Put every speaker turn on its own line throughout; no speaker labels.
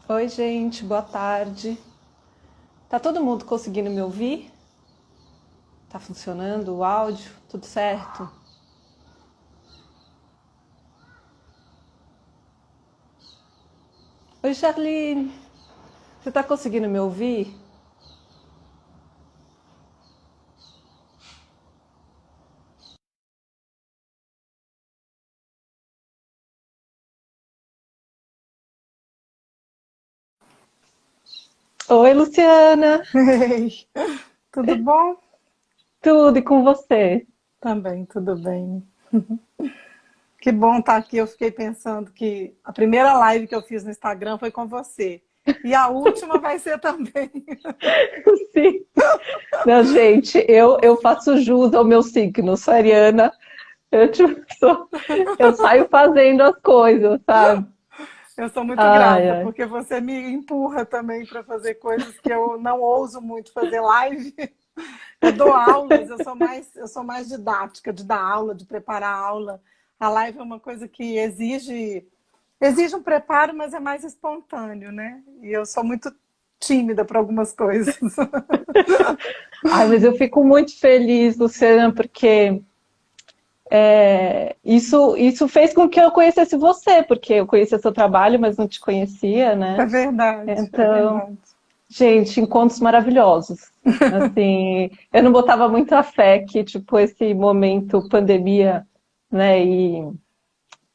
Oi, gente, boa tarde. Tá todo mundo conseguindo me ouvir? Tá funcionando o áudio? Tudo certo? Oi, Charlene, você tá conseguindo me ouvir? Oi, Luciana,
Ei, tudo bom?
tudo e com você?
Também, tudo bem. Que bom estar aqui. Eu fiquei pensando que a primeira live que eu fiz no Instagram foi com você. E a última vai ser também.
Sim. Não, gente, eu faço jus ao meu signo, sou ariana, eu saio fazendo as coisas, sabe?
Eu sou muito
Ai,
grata,
ai.
porque você me empurra também para fazer coisas que eu não ouso muito fazer live. Eu dou aulas, eu sou mais didática, de dar aula, de preparar aula. A live é uma coisa que exige um preparo, mas é mais espontâneo, né? E eu sou muito tímida para algumas coisas.
Ai, mas eu fico muito feliz, Luciana, porque isso fez com que eu conhecesse você, porque eu conhecia seu trabalho, mas não te conhecia,
É
né?
verdade, é
Então,
verdade.
gente, encontros maravilhosos. Assim, eu não botava muita fé que, tipo, esse momento pandemia, né, e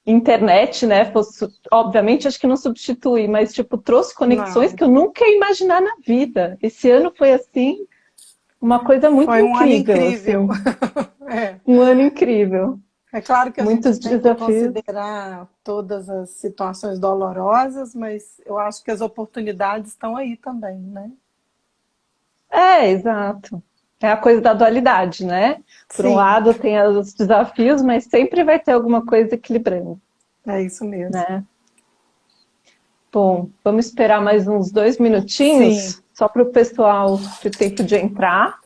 internet, né, fosse, obviamente, acho que não substitui, mas, tipo, trouxe conexões
Não,
que eu nunca ia imaginar na vida. Esse ano foi, assim, uma coisa muito
foi um ano
incrível,
incrível.
assim,
É,
um ano incrível.
é claro que a gente
Muitos
tem que
desafios.
considerar todas as situações dolorosas, mas eu acho que as oportunidades estão aí também, né?
É, exato. É a coisa da dualidade, né? Por um
Sim,
lado tem os desafios, mas sempre vai ter alguma coisa equilibrando,
é isso mesmo.
né? Bom, vamos esperar mais uns 2 minutinhos,
Sim,
só para o pessoal ter tempo de entrar.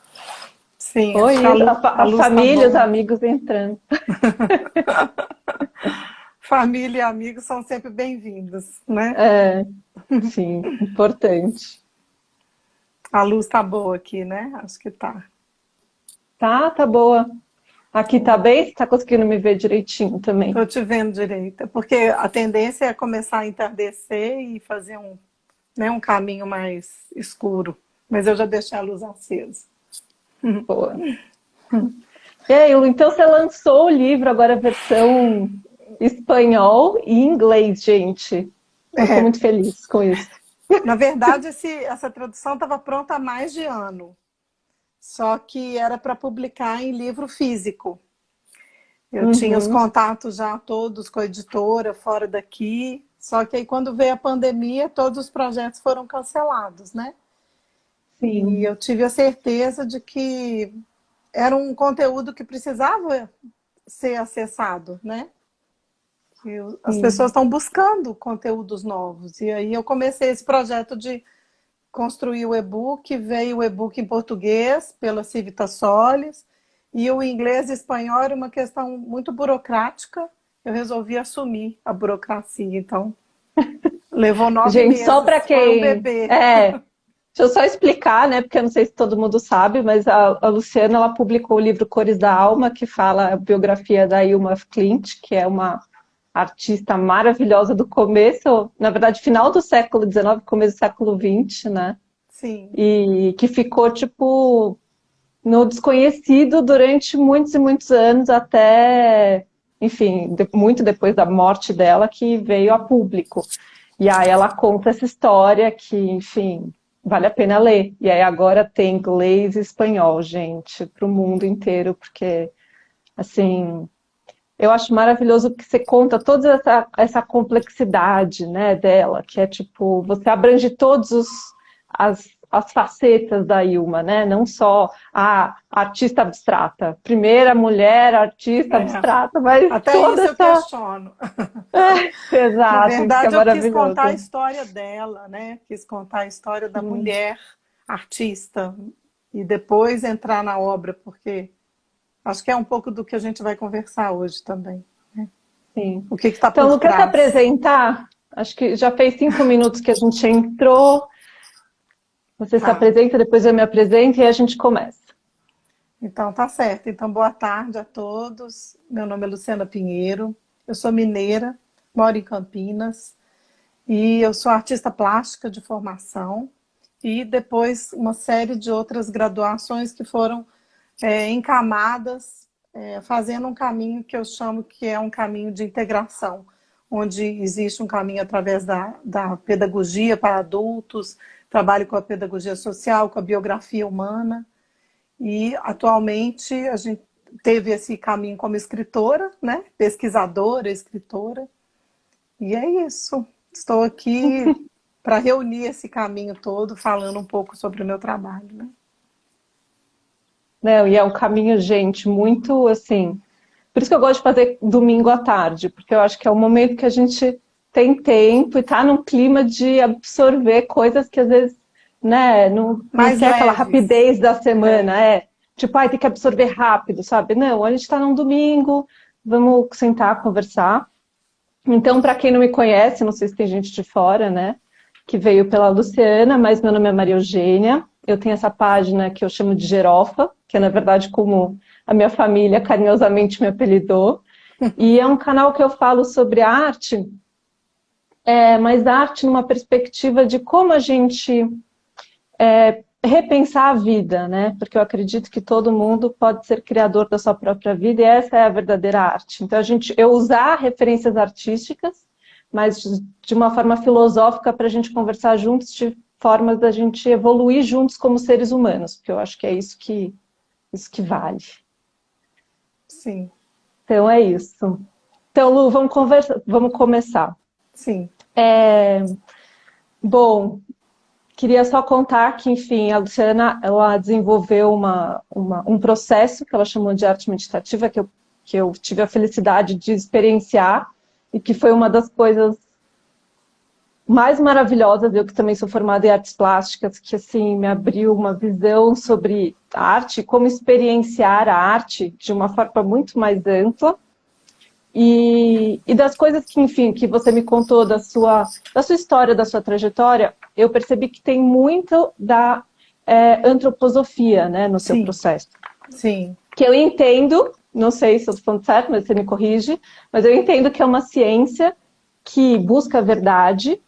sim, acho que
Oi,
a luz, a
a
luz tá
família, os
boa.
amigos entrando.
Família e amigos são sempre bem-vindos, né?
É, sim, importante.
A luz tá boa aqui, né? Acho que tá.
Tá boa. Aqui tá bem? Você tá conseguindo me ver direitinho também?
Tô te vendo direito, porque a tendência é começar a entardecer e fazer um caminho mais escuro. Mas eu já deixei a luz acesa.
Boa. E aí, Lu, então você lançou o livro, agora a versão espanhol e inglês, gente. Eu tô
É,
muito feliz com isso.
na verdade, essa tradução estava pronta há mais de ano, só que era para publicar em livro físico. Eu tinha os
Uhum,
contatos já todos com a editora fora daqui, só que aí quando veio a pandemia, todos os projetos foram cancelados, né? E
sim.
eu tive a certeza de que era um conteúdo que precisava ser acessado, né? As pessoas
Sim.
estão buscando conteúdos novos. E aí eu comecei esse projeto de construir o e-book, veio o e-book em português pela Civita Solis, e o inglês e espanhol era uma questão muito burocrática. Eu resolvi assumir a burocracia, então levou nove
Gente, só para
meses, foi um
quem.
bebê.
Deixa eu só explicar, né? Porque eu não sei se todo mundo sabe, mas a Luciana ela publicou o livro Cores da Alma, que fala a biografia da Ilma Klint, que é uma artista maravilhosa do começo, na verdade, final do século XIX, começo do século XX, né?
Sim,
E que ficou, tipo, no desconhecido durante muitos e muitos anos, até, enfim, muito depois da morte dela, que veio a público. E aí ela conta essa história que, enfim, vale a pena ler. E aí agora tem inglês e espanhol, gente, para o mundo inteiro, porque, assim, eu acho maravilhoso que você conta toda essa complexidade, né, dela, que é tipo, você abrange todos as facetas da Ilma, né? Não só a artista abstrata, primeira mulher artista
é.
abstrata, mas
Até
toda
isso eu
essa.
questiono. Na
Exato, isso que é
verdade, eu quis contar a
maravilhoso.
história dela, né? Quis contar a história da
Sim,
mulher artista e depois entrar na obra, porque acho que é um pouco do que a gente vai conversar hoje também.
sim.
O que está
Então,
por
Lu, quer se
trás?
apresentar? Acho que já fez 5 minutos que a gente entrou. Você se apresenta, depois eu me apresento e a gente começa.
Então, tá certo. Então, boa tarde a todos. Meu nome é Luciana Pinheiro. Eu sou mineira, moro em Campinas. E eu sou artista plástica de formação. E depois uma série de outras graduações que foram encamadas, fazendo um caminho que eu chamo que é um caminho de integração, onde existe um caminho através da pedagogia para adultos, trabalho com a pedagogia social, com a biografia humana. E atualmente a gente teve esse caminho como escritora, né? Pesquisadora, escritora. E é isso. Estou aqui para reunir esse caminho todo, falando um pouco sobre o meu trabalho, né?
Não, e é um caminho, gente, muito assim. Por isso que eu gosto de fazer domingo à tarde, porque eu acho que é o momento que a gente tem tempo e está num clima de absorver coisas que às vezes, né, não quer aquela rapidez da semana, tipo, ai, tem que absorver rápido, sabe? Não, a gente está num domingo, vamos sentar, conversar. Então, para quem não me conhece, não sei se tem gente de fora, né, que veio pela Luciana, mas meu nome é Maria Eugênia. Eu tenho essa página que eu chamo de Gerofa, que é, na verdade, como a minha família carinhosamente me apelidou. E é um canal que eu falo sobre arte, mas arte numa perspectiva de como a gente repensar a vida, né? Porque eu acredito que todo mundo pode ser criador da sua própria vida e essa é a verdadeira arte. Então, eu usar referências artísticas, mas de uma forma filosófica para a gente conversar juntos de formas da gente evoluir juntos como seres humanos, porque eu acho que é isso que vale.
Sim.
Então é isso. Então, Lu, vamos começar.
Sim.
Bom, queria só contar que, enfim, a Luciana, ela desenvolveu um processo que ela chamou de arte meditativa, que eu tive a felicidade de experienciar e que foi uma das coisas mais maravilhosas, eu que também sou formada em artes plásticas, que assim me abriu uma visão sobre a arte, como experienciar a arte de uma forma muito mais ampla. E das coisas que, enfim, que você me contou da sua história, da sua trajetória, eu percebi que tem muito da antroposofia, né, no seu processo.
Sim.
Que eu entendo, não sei se eu estou falando certo, mas você me corrige, mas eu entendo que é uma ciência que busca a verdade,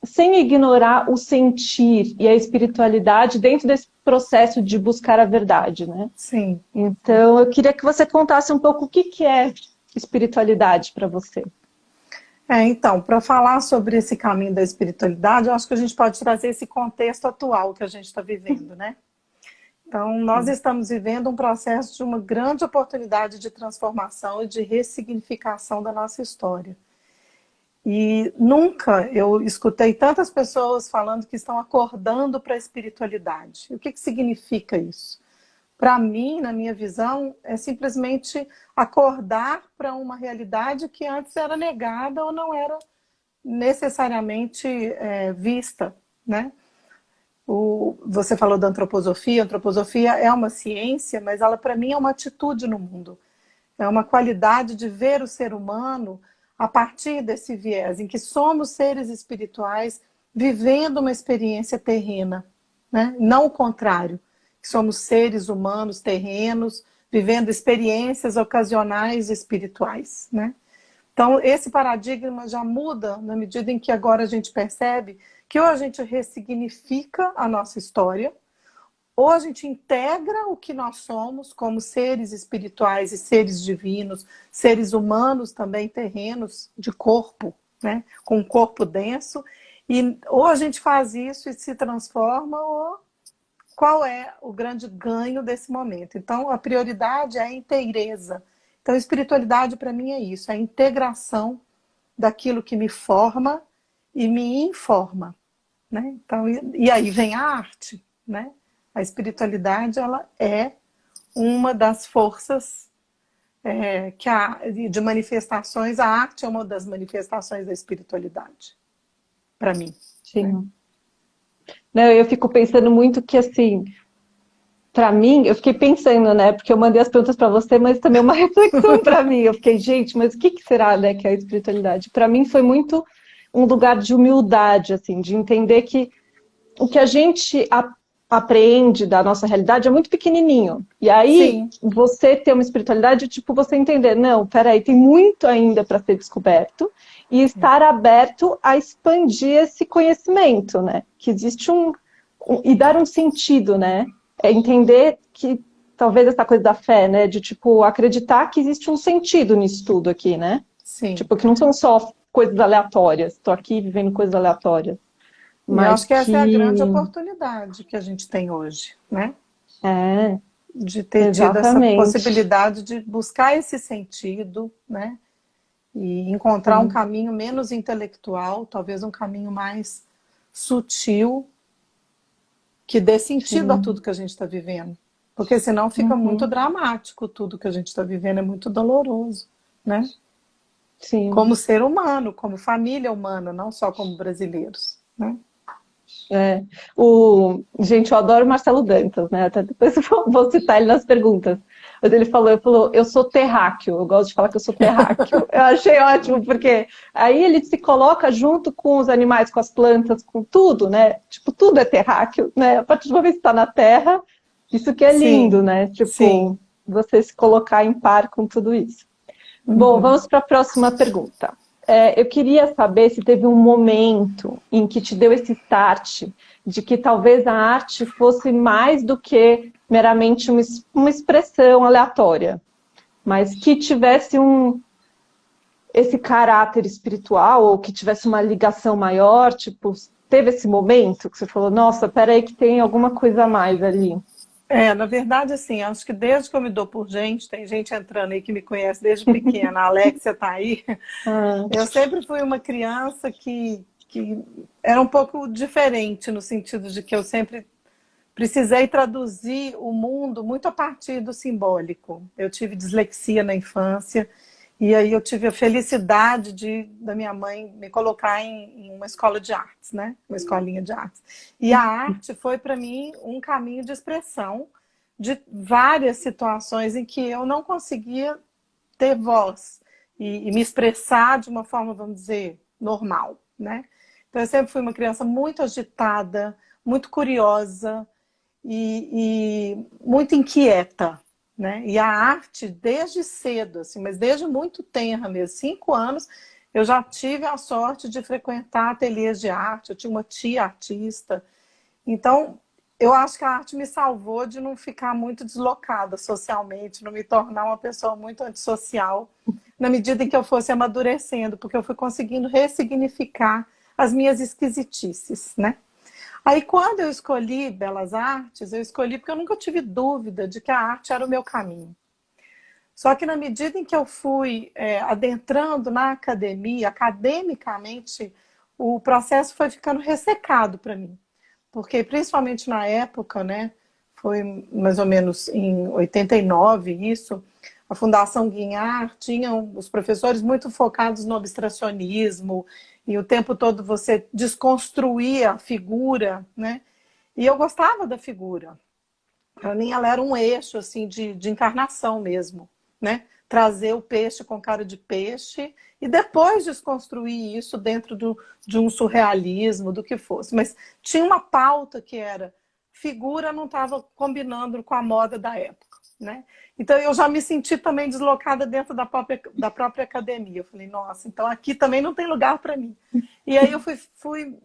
sem ignorar o sentir e a espiritualidade dentro desse processo de buscar a verdade, né?
Sim.
Então, eu queria que você contasse um pouco o que é espiritualidade para você.
Então, para falar sobre esse caminho da espiritualidade, eu acho que a gente pode trazer esse contexto atual que a gente está vivendo, né? Então, nós estamos vivendo um processo de uma grande oportunidade de transformação e de ressignificação da nossa história. E nunca eu escutei tantas pessoas falando que estão acordando para a espiritualidade. O que significa isso? Para mim, na minha visão, é simplesmente acordar para uma realidade que antes era negada ou não era necessariamente vista, né? Você falou da antroposofia. A antroposofia é uma ciência, mas ela, para mim, é uma atitude no mundo. É uma qualidade de ver o ser humano a partir desse viés, em que somos seres espirituais vivendo uma experiência terrena, né? Não o contrário, que somos seres humanos terrenos, vivendo experiências ocasionais espirituais, né? Então, esse paradigma já muda na medida em que agora a gente percebe que ou a gente ressignifica a nossa história, ou a gente integra o que nós somos como seres espirituais e seres divinos, seres humanos também terrenos, de corpo, né? Com um corpo denso, e ou a gente faz isso e se transforma, ou qual é o grande ganho desse momento? Então, a prioridade é a inteireza. Então, a espiritualidade para mim é isso, é a integração daquilo que me forma e me informa, né? Então, e aí vem a arte, né? A espiritualidade, ela é uma das forças de manifestações. A arte é uma das manifestações da espiritualidade, para mim.
Sim. Né? Não, eu fico pensando muito que, assim, para mim, eu fiquei pensando, né? Porque eu mandei as perguntas para você, mas também uma reflexão para mim. Eu fiquei, gente, mas o que será, né, que é a espiritualidade? Para mim foi muito um lugar de humildade, assim, de entender que o que a gente apreende da nossa realidade é muito pequenininho. E aí,
Sim.
você ter uma espiritualidade, tipo, você entender, não, peraí, tem muito ainda para ser descoberto, e estar aberto a expandir esse conhecimento, né? Que existe e dar um sentido, né? É entender que, talvez essa coisa da fé, né? De, tipo, acreditar que existe um sentido nisso tudo aqui, né?
Sim.
Tipo, que não são só coisas aleatórias, estou aqui vivendo coisas aleatórias,
E eu
mas
acho que essa é a grande
que
oportunidade que a gente tem hoje, né?
é,
De ter tido essa
exatamente.
possibilidade de buscar esse sentido, né? E encontrar um
Sim.
caminho menos intelectual, talvez um caminho mais sutil, que dê sentido a tudo
Sim.
que a gente está vivendo. Porque senão fica muito
Uhum.
dramático tudo que a gente está vivendo, é muito doloroso, né?
Sim.
Como ser humano, como família humana, não só como brasileiros, né?
É. Gente, eu adoro o Marcelo Dantas, né? Até depois eu vou citar ele nas perguntas. Mas ele falou, eu sou terráqueo. Eu gosto de falar que eu sou terráqueo. Eu achei ótimo, porque aí ele se coloca junto com os animais, com as plantas, com tudo, né? Tipo, tudo é terráqueo, né? A partir do momento que está na terra, isso que é lindo,
Sim,
né?
sim.
Tipo, você se colocar em par com tudo isso. Bom,
Uhum.
vamos para a próxima pergunta. Eu queria saber se teve um momento em que te deu esse start de que talvez a arte fosse mais do que meramente uma expressão aleatória, mas que tivesse esse caráter espiritual ou que tivesse uma ligação maior, tipo, teve esse momento que você falou, nossa, peraí que tem alguma coisa a mais ali.
Na verdade, assim, acho que desde que eu me dou por gente, tem gente entrando aí que me conhece desde pequena, a Alexia tá aí,
Ah,
eu sempre fui uma criança que era um pouco diferente, no sentido de que eu sempre precisei traduzir o mundo muito a partir do simbólico. Eu tive dislexia na infância, e aí eu tive a felicidade da minha mãe me colocar em uma escola de artes, né? Uma escolinha de artes. E a arte foi para mim um caminho de expressão de várias situações em que eu não conseguia ter voz e me expressar de uma forma, vamos dizer, normal, né? Então eu sempre fui uma criança muito agitada, muito curiosa e muito inquieta, né? E a arte desde cedo, assim, mas desde muito tenra mesmo, 5 anos, eu já tive a sorte de frequentar ateliês de arte. Eu tinha uma tia artista, então eu acho que a arte me salvou de não ficar muito deslocada socialmente, não me tornar uma pessoa muito antissocial, na medida em que eu fosse amadurecendo, porque eu fui conseguindo ressignificar as minhas esquisitices, né? Aí, quando eu escolhi Belas Artes, eu escolhi porque eu nunca tive dúvida de que a arte era o meu caminho. Só que na medida em que eu fui adentrando na academia, academicamente, o processo foi ficando ressecado para mim. Porque, principalmente na época, né, foi mais ou menos em 89 isso, a Fundação Guinhar tinha os professores muito focados no abstracionismo, e o tempo todo você desconstruía a figura, né? E eu gostava da figura. Para mim, ela era um eixo assim de encarnação mesmo, né? Trazer o peixe com cara de peixe e depois desconstruir isso dentro de um surrealismo, do que fosse. Mas tinha uma pauta que era figura não estava combinando com a moda da época, né? Então eu já me senti também deslocada dentro da própria academia. Eu falei, nossa, então aqui também não tem lugar para mim. E aí eu fui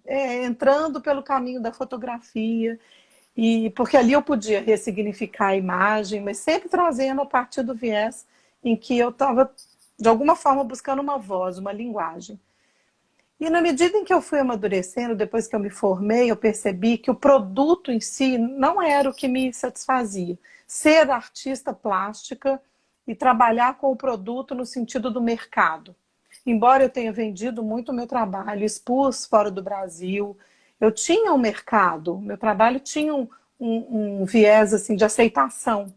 entrando pelo caminho da fotografia, e porque ali eu podia ressignificar a imagem, mas sempre trazendo a partir do viés em que eu estava, de alguma forma, buscando uma voz, uma linguagem. E na medida em que eu fui amadurecendo, depois que eu me formei, eu percebi que o produto em si não era o que me satisfazia. Ser artista plástica e trabalhar com o produto no sentido do mercado. Embora eu tenha vendido muito o meu trabalho, expus fora do Brasil, eu tinha um mercado, meu trabalho tinha um viés assim, de aceitação.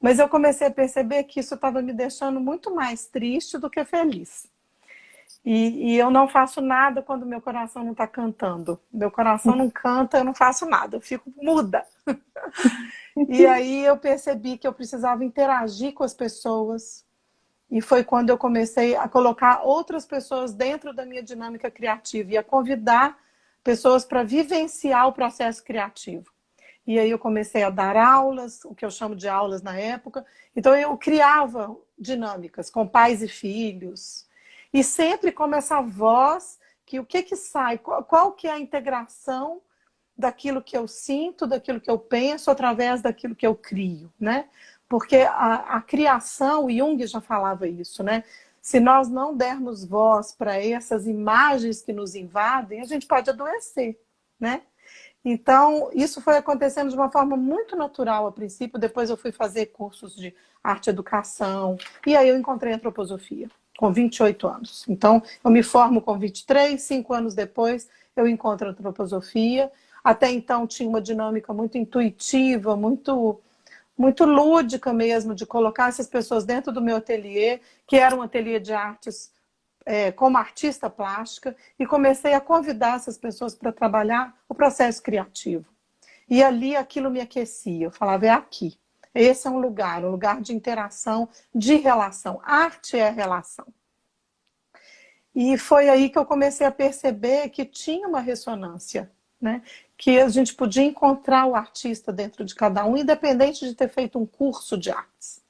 Mas eu comecei a perceber que isso estava me deixando muito mais triste do que feliz. E eu não faço nada quando meu coração não está cantando. Meu coração não canta, eu não faço nada, eu fico muda. E aí eu percebi que eu precisava interagir com as pessoas. E foi quando eu comecei a colocar outras pessoas dentro da minha dinâmica criativa e a convidar pessoas para vivenciar o processo criativo. E aí eu comecei a dar aulas, o que eu chamo de aulas na época. Então eu criava dinâmicas com pais e filhos. E sempre como essa voz, que o que sai, qual que é a integração daquilo que eu sinto, daquilo que eu penso, através daquilo que eu crio, né? Porque a criação, o Jung já falava isso, né? Se nós não dermos voz para essas imagens que nos invadem, a gente pode adoecer, né? Então, isso foi acontecendo de uma forma muito natural a princípio, depois eu fui fazer cursos de arte e educação, e aí eu encontrei a antroposofia, com 28 anos. Então, eu me formo com 23, 5 anos depois, eu encontro a antroposofia. Até então tinha uma dinâmica muito intuitiva, muito lúdica mesmo, de colocar essas pessoas dentro do meu ateliê, que era um ateliê de artes como artista plástica, e comecei a convidar essas pessoas para trabalhar o processo criativo. E ali aquilo me aquecia, eu falava, é aqui. Esse é um lugar de interação, de relação. Arte é relação. E foi aí que eu comecei a perceber que tinha uma ressonância, né? Que a gente podia encontrar o artista dentro de cada um, independente de ter feito um curso de artes.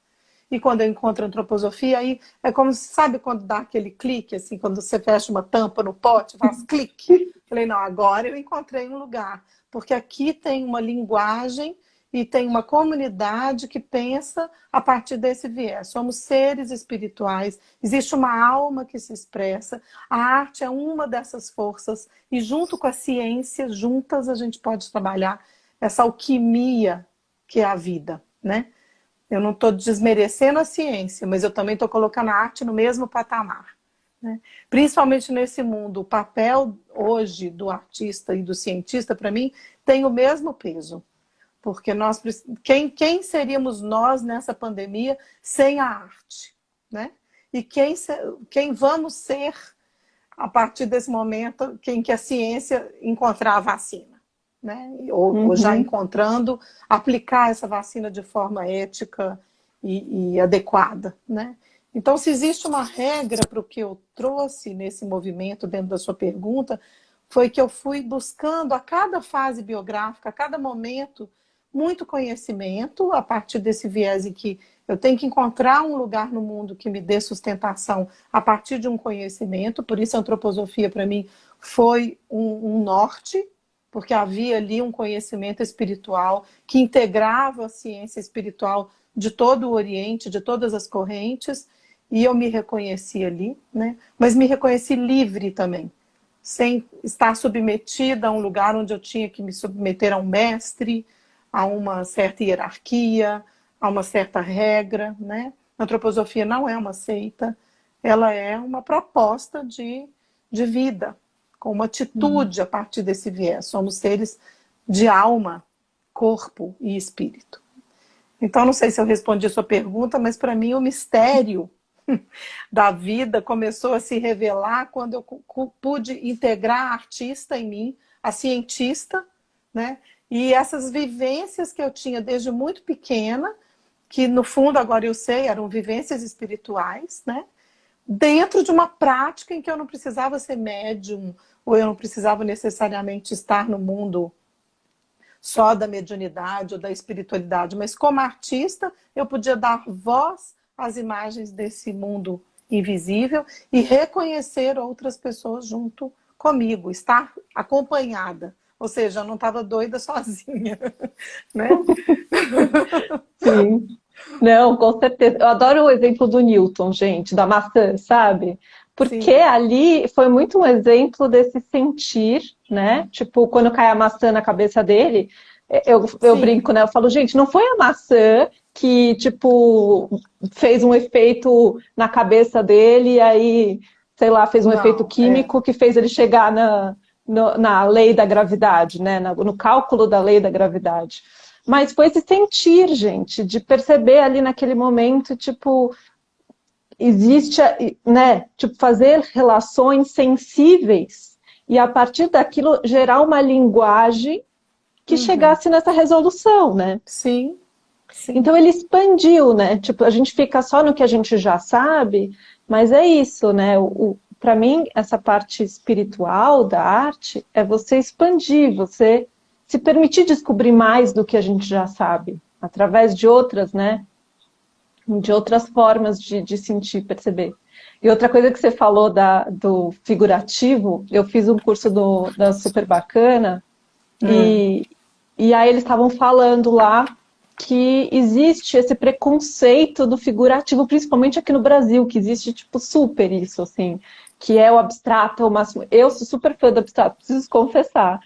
E quando eu encontro a antroposofia, aí é como, sabe quando dá aquele clique, assim, quando você fecha uma tampa no pote, faz clique. Falei, não, agora eu encontrei um lugar. Porque aqui tem uma linguagem e tem uma comunidade que pensa a partir desse viés. Somos seres espirituais, existe uma alma que se expressa, a arte é uma dessas forças, e junto com a ciência, juntas a gente pode trabalhar essa alquimia que é a vida, né? Eu não estou desmerecendo a ciência, mas eu também estou colocando a arte no mesmo patamar, né? Principalmente nesse mundo, o papel hoje do artista e do cientista, para mim, tem o mesmo peso. Porque quem seríamos nós nessa pandemia sem a arte, né? E quem vamos ser a partir desse momento em que a ciência encontrar a vacina, né? Ou já encontrando, aplicar essa vacina de forma ética e adequada, né? Então, se existe uma regra para o que eu trouxe nesse movimento, dentro da sua pergunta, foi que eu fui buscando a cada fase biográfica, a cada momento, muito conhecimento, a partir desse viés em que eu tenho que encontrar um lugar no mundo que me dê sustentação a partir de um conhecimento. Por isso a antroposofia, para mim, foi um norte, porque havia ali um conhecimento espiritual que integrava a ciência espiritual de todo o Oriente, de todas as correntes, e eu me reconheci ali, né? Mas me reconheci livre também, sem estar submetida a um lugar onde eu tinha que me submeter a um mestre, a uma certa hierarquia, a uma certa regra, né? A antroposofia não é uma seita, ela é uma proposta de vida, com uma atitude a partir desse viés. Somos seres de alma, corpo e espírito. Então, não sei se eu respondi a sua pergunta, mas para mim o mistério da vida começou a se revelar quando eu pude integrar a artista em mim, a cientista, né? E essas vivências que eu tinha desde muito pequena, que no fundo agora eu sei, eram vivências espirituais, né? Dentro de uma prática em que eu não precisava ser médium, ou eu não precisava necessariamente estar no mundo só da mediunidade ou da espiritualidade, mas como artista eu podia dar voz às imagens desse mundo invisível e reconhecer outras pessoas junto comigo, estar acompanhada. Ou seja, eu não estava doida sozinha, né?
Sim. Não, com certeza. Eu adoro o exemplo do Newton, gente, da maçã, sabe? Porque
Sim.
ali foi muito um exemplo desse sentir, né? Tipo, quando cai a maçã na cabeça dele, eu brinco, né? Eu falo, gente, não foi a maçã que, tipo, fez um efeito na cabeça dele e aí, sei lá, fez um efeito químico que fez ele chegar na lei da gravidade, né? No cálculo da lei da gravidade. Mas foi esse sentir, gente, de perceber ali naquele momento, tipo, existe, né? Tipo, fazer relações sensíveis e a partir daquilo gerar uma linguagem que chegasse nessa resolução, né?
Sim. Sim.
Então ele expandiu, né? Tipo, a gente fica só no que a gente já sabe, mas é isso, né? Para mim, essa parte espiritual da arte é você expandir, você se permitir descobrir mais do que a gente já sabe, através de outras, né? De outras formas de sentir, perceber. E outra coisa que você falou do figurativo, eu fiz um curso da Super Bacana,
Hum.
e, e aí eles estavam falando lá que existe esse preconceito do figurativo, principalmente aqui no Brasil, que existe, tipo, super isso, assim, que é o abstrato, é o máximo. Eu sou super fã do abstrato, preciso confessar.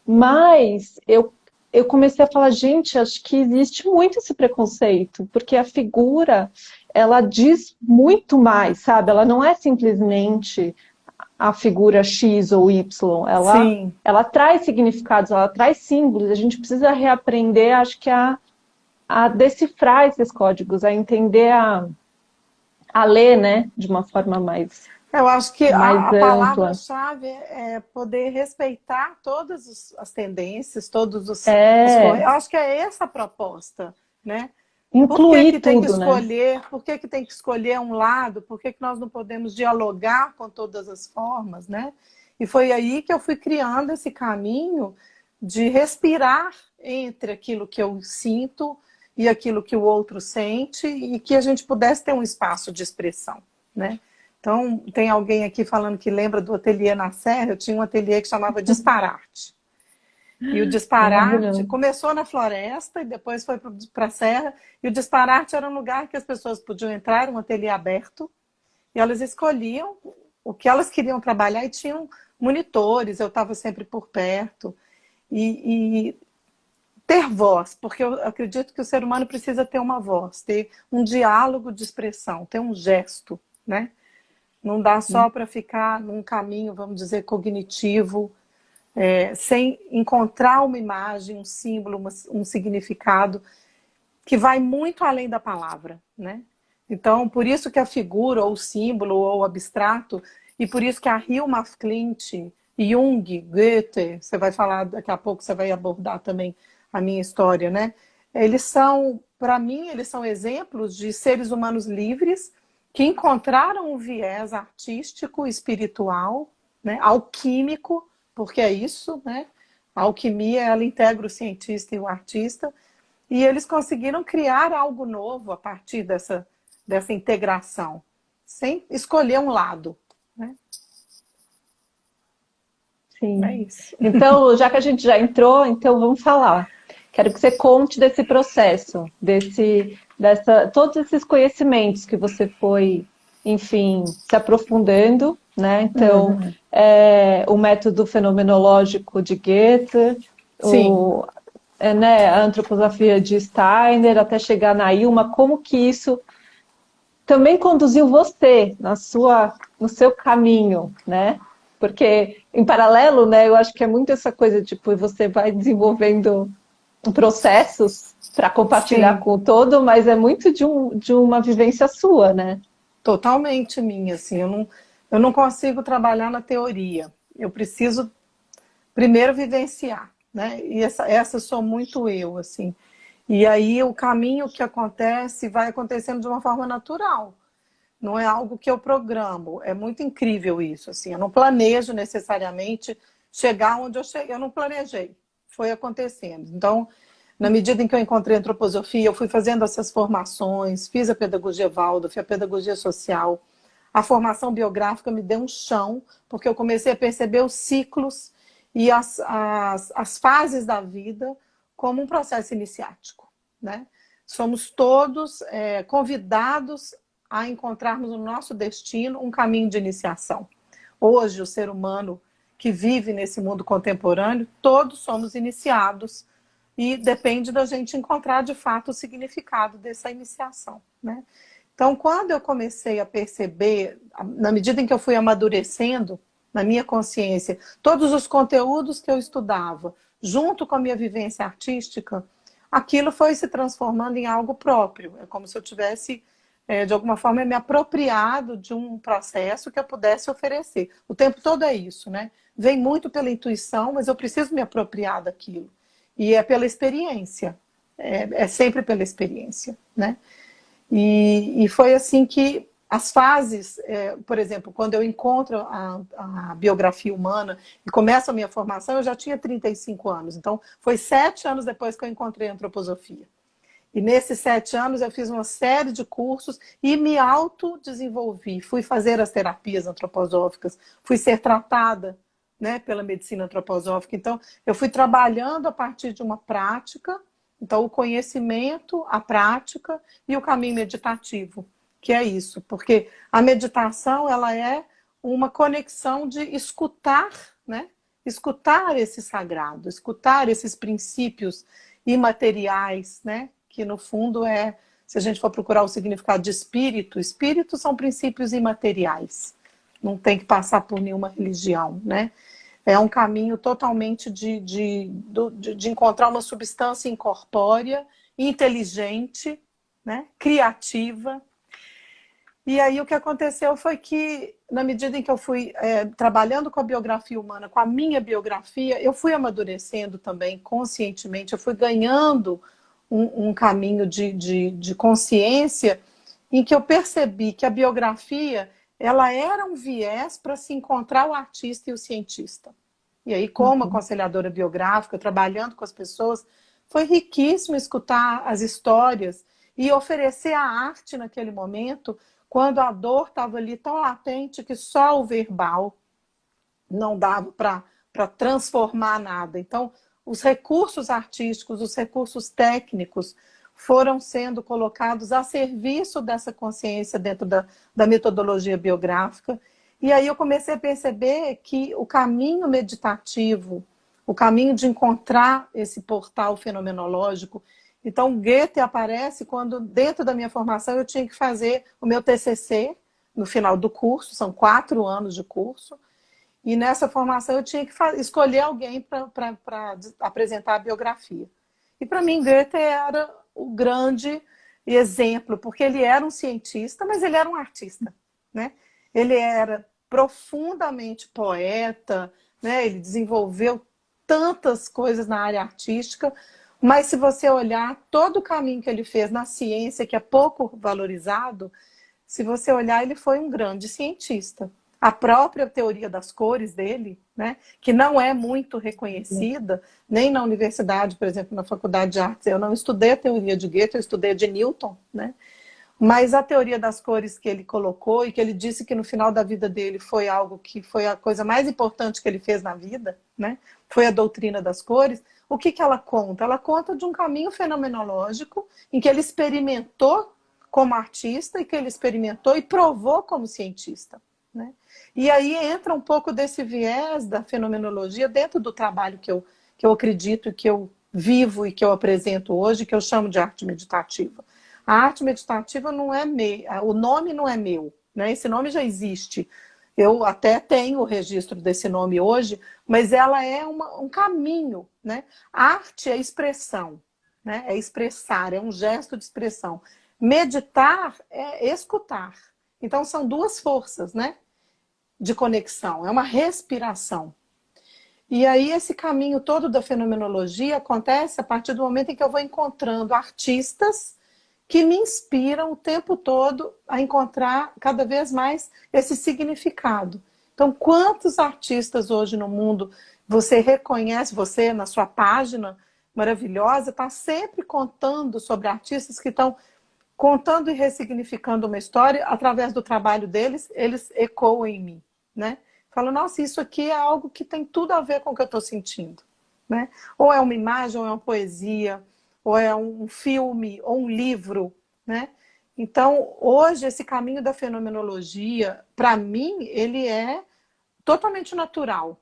Mas eu comecei a falar, gente, acho que existe muito esse preconceito, porque a figura, ela diz muito mais, sabe? Ela não é simplesmente a figura X ou Y,
Sim.
ela traz significados, ela traz símbolos, a gente precisa reaprender, acho que a decifrar esses códigos, a entender, a ler, né, de uma forma
Eu acho que
mais
a
ampla.
palavra-chave é poder respeitar todas as tendências,
É,
eu acho que é essa a proposta, né? Por que que
incluir
tem que
tudo, né?
escolher? Por que que tem que escolher um lado? Por que que nós não podemos dialogar com todas as formas, né? E foi aí que eu fui criando esse caminho de respirar entre aquilo que eu sinto e aquilo que o outro sente e que a gente pudesse ter um espaço de expressão, né? Então, tem alguém aqui falando que lembra do ateliê na Serra. Eu tinha um ateliê que chamava Disparate. E o
É
Disparate
maravilhoso.
começou na floresta e depois foi para a serra. E o Disparate era um lugar que as pessoas podiam entrar, um ateliê aberto, e elas escolhiam o que elas queriam trabalhar e tinham monitores, eu estava sempre por perto. E ter voz, porque eu acredito que o ser humano precisa ter uma voz, ter um diálogo de expressão, ter um gesto, né? Não dá só para ficar num caminho, vamos dizer, cognitivo, sem encontrar uma imagem, um símbolo, um significado que vai muito além da palavra, né? Então, por isso que a figura, ou o símbolo, ou o abstrato, e por isso que a Hilma af Klint, Jung, Goethe, você vai falar daqui a pouco, você vai abordar também a minha história, né? Eles são, para mim, eles são exemplos de seres humanos livres que encontraram um viés artístico, espiritual, né? Alquímico, porque é isso, né? A alquimia, ela integra o cientista e o artista, e eles conseguiram criar algo novo a partir dessa integração, sem escolher um lado. Né? É
Sim.
isso.
Então, já que a gente já entrou, então vamos falar. Quero que você conte desse processo, todos esses conhecimentos que você foi, enfim, se aprofundando, né? Então,
Uhum.
o método fenomenológico de Goethe,
Sim,
né, a antroposofia de Steiner, até chegar na Ilma, como que isso também conduziu você no seu caminho, né? Porque, em paralelo, né, eu acho que é muito essa coisa, tipo, você vai desenvolvendo processos para compartilhar
sim,
com o todo, mas é muito de uma vivência sua, né?
totalmente minha. Assim, eu não consigo trabalhar na teoria. Eu preciso primeiro vivenciar, né? E essa sou muito eu, assim. E aí o caminho que acontece vai acontecendo de uma forma natural. Não é algo que eu programo. É muito incrível isso. Assim, eu não planejo necessariamente chegar onde eu cheguei. Eu não planejei. Foi acontecendo. Então, na medida em que eu encontrei a antroposofia, eu fui fazendo essas formações, fiz a pedagogia Waldorf, a pedagogia social. A formação biográfica me deu um chão, porque eu comecei a perceber os ciclos e as fases da vida como um processo iniciático. Né? Somos todos convidados a encontrarmos no nosso destino um caminho de iniciação. Hoje, o ser humano que vive nesse mundo contemporâneo, todos somos iniciados e depende da gente encontrar de fato o significado dessa iniciação, né? Então, quando eu comecei a perceber, na medida em que eu fui amadurecendo na minha consciência, todos os conteúdos que eu estudava, junto com a minha vivência artística, aquilo foi se transformando em algo próprio. É como se eu tivesse, de alguma forma, me apropriado de um processo que eu pudesse oferecer. O tempo todo é isso, né? Vem muito pela intuição, mas eu preciso me apropriar daquilo. E é pela experiência. é sempre pela experiência, né? E foi assim que as fases, por exemplo, quando eu encontro a biografia humana e começo a minha formação, eu já tinha 35 anos. Então, foi 7 anos depois que eu encontrei a antroposofia. E nesses 7 anos eu fiz uma série de cursos e me autodesenvolvi. Fui fazer as terapias antroposóficas, fui ser tratada, né, pela medicina antroposófica. Então, eu fui trabalhando a partir de uma prática. Então, o conhecimento, a prática e o caminho meditativo, que é isso. Porque a meditação, ela é uma conexão de escutar, né? Escutar esse sagrado, escutar esses princípios imateriais, né? Que no fundo se a gente for procurar o significado de espírito, espíritos são princípios imateriais. Não tem que passar por nenhuma religião, né? É um caminho totalmente de encontrar uma substância incorpórea, inteligente, né? Criativa. E aí o que aconteceu foi que, na medida em que eu fui trabalhando com a biografia humana, com a minha biografia, eu fui amadurecendo também conscientemente, eu fui ganhando um caminho de consciência em que eu percebi que a biografia ela era um viés para se encontrar o artista e o cientista. E aí, como aconselhadora biográfica, trabalhando com as pessoas, foi riquíssimo escutar as histórias e oferecer a arte naquele momento, quando a dor estava ali tão latente que só o verbal não dava para transformar nada. Então, os recursos artísticos, os recursos técnicos foram sendo colocados a serviço dessa consciência dentro da metodologia biográfica. E aí eu comecei a perceber que o caminho meditativo, o caminho de encontrar esse portal fenomenológico. Então, Goethe aparece quando, dentro da minha formação, eu tinha que fazer o meu TCC no final do curso, são 4 anos de curso. E nessa formação eu tinha que escolher alguém para apresentar a biografia. E para mim, Goethe era o grande exemplo, porque ele era um cientista, mas ele era um artista, né? Ele era profundamente poeta, né? Ele desenvolveu tantas coisas na área artística, mas se você olhar todo o caminho que ele fez na ciência, que é pouco valorizado, se você olhar, ele foi um grande cientista. A própria teoria das cores dele, né, que não é muito reconhecida, nem na universidade, por exemplo, na Faculdade de Artes. Eu não estudei a teoria de Goethe, eu estudei a de Newton, né? Mas a teoria das cores que ele colocou e que ele disse que no final da vida dele foi algo que foi a coisa mais importante que ele fez na vida, né? Foi a doutrina das cores. O que ela conta? Ela conta de um caminho fenomenológico em que ele experimentou como artista e que ele experimentou e provou como cientista, né? E aí entra um pouco desse viés da fenomenologia dentro do trabalho que eu acredito, que eu vivo e que eu apresento hoje, que eu chamo de arte meditativa. A arte meditativa não é o nome não é meu, né? Esse nome já existe. Eu até tenho o registro desse nome hoje, mas ela é um caminho, né? Arte é expressão, né? É expressar, é um gesto de expressão. Meditar é escutar. Então são duas forças, né? De conexão, é uma respiração. E aí esse caminho todo da fenomenologia acontece a partir do momento em que eu vou encontrando artistas que me inspiram o tempo todo a encontrar cada vez mais esse significado. Então, quantos artistas hoje no mundo você reconhece, você na sua página maravilhosa, está sempre contando sobre artistas que estão contando e ressignificando uma história através do trabalho deles, eles ecoam em mim, né? Falo, nossa, isso aqui é algo que tem tudo a ver com o que eu estou sentindo, né? Ou é uma imagem, ou é uma poesia, ou é um filme, ou um livro, né? Então, hoje, esse caminho da fenomenologia, para mim, ele é totalmente natural.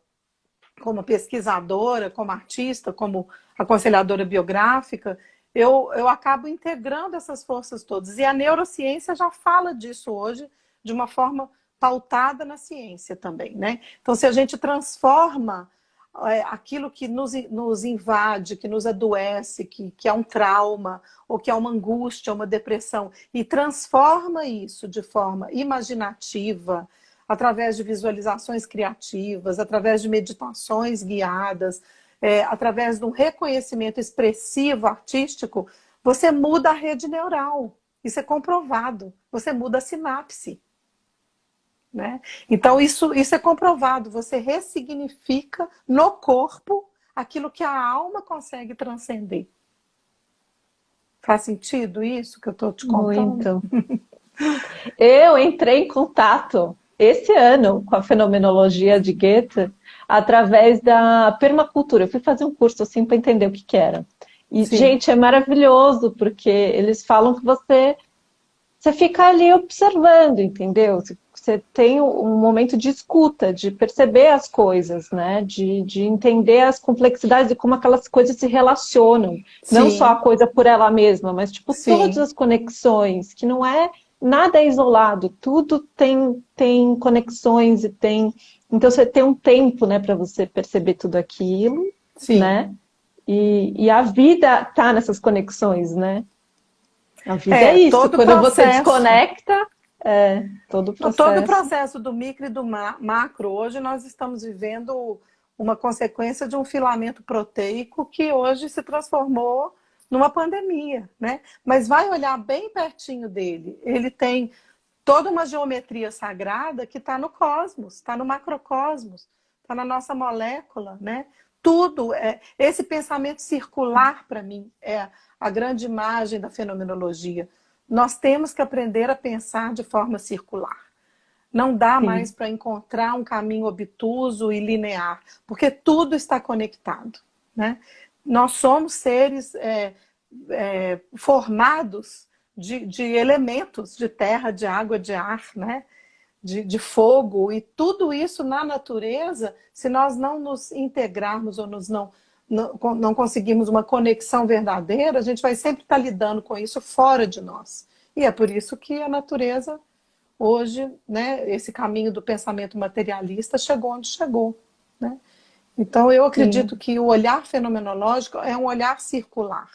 Como pesquisadora, como artista, como aconselhadora biográfica, eu acabo integrando essas forças todas. E a neurociência já fala disso hoje de uma forma pautada na ciência também, né? Então, se a gente transforma aquilo que nos invade, que nos adoece, que é um trauma, ou que é uma angústia, uma depressão, e transforma isso de forma imaginativa, através de visualizações criativas, através de meditações guiadas, através de um reconhecimento expressivo, artístico, você muda a rede neural. Isso é comprovado. Você muda a sinapse. Né? Então, isso é comprovado. Você ressignifica no corpo aquilo que a alma consegue transcender. Faz sentido isso que eu estou te contando?
Muito. Eu entrei em contato esse ano com a fenomenologia de Goethe através da permacultura. Eu fui fazer um curso assim para entender o que que era. E,
Sim,
gente, é maravilhoso, porque eles falam que você fica ali observando, entendeu? Você tem um momento de escuta, de perceber as coisas, né? De entender as complexidades e como aquelas coisas se relacionam. Não só a
sim,
coisa por ela mesma, mas tipo todas
sim,
as conexões, que não é nada é isolado, tudo tem conexões e tem. Então você tem um tempo, né, para você perceber tudo aquilo,
sim.
né? E a vida tá nessas conexões, né? A vida é isso.
Todo o
Quando você
processo.
desconecta, todo o
Todo o
processo.
processo do micro e do macro, hoje nós estamos vivendo uma consequência de um filamento proteico que hoje se transformou numa pandemia, né? Mas vai olhar bem pertinho dele. Ele tem toda uma geometria sagrada que está no cosmos, está no macrocosmos, está na nossa molécula, né? Tudo é esse pensamento circular para mim é a grande imagem da fenomenologia. Nós temos que aprender a pensar de forma circular. Não dá mais
Sim,
para encontrar um caminho obtuso e linear, porque tudo está conectado, né? Nós somos seres formados de elementos, de terra, de água, de ar, né? De fogo, e tudo isso na natureza, se nós não nos integrarmos ou não conseguirmos uma conexão verdadeira, a gente vai sempre estar lidando com isso fora de nós. E é por isso que a natureza hoje, né, esse caminho do pensamento materialista chegou onde chegou, né? Então, eu acredito
sim.
que o olhar fenomenológico é um olhar circular.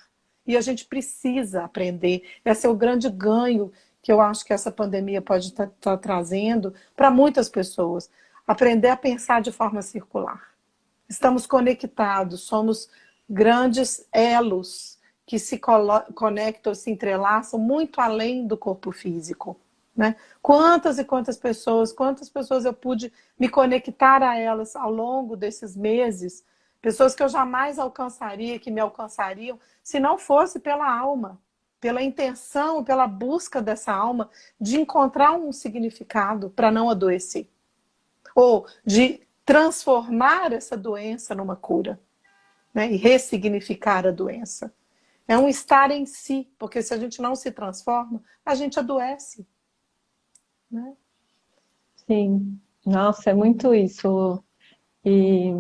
E a gente precisa aprender. Esse é o grande ganho que eu acho que essa pandemia pode estar trazendo para muitas pessoas. Aprender a pensar de forma circular. Estamos conectados, somos grandes elos que se conectam, se entrelaçam muito além do corpo físico. Né? Quantas e quantas pessoas eu pude me conectar a elas ao longo desses meses, pessoas que eu jamais alcançaria, que me alcançariam, se não fosse pela alma, pela intenção, pela busca dessa alma de encontrar um significado para não adoecer, ou de transformar essa doença numa cura, né? E ressignificar a doença. É um estar em si, porque se a gente não se transforma, a gente adoece. Né?
Sim. Nossa, é muito isso. E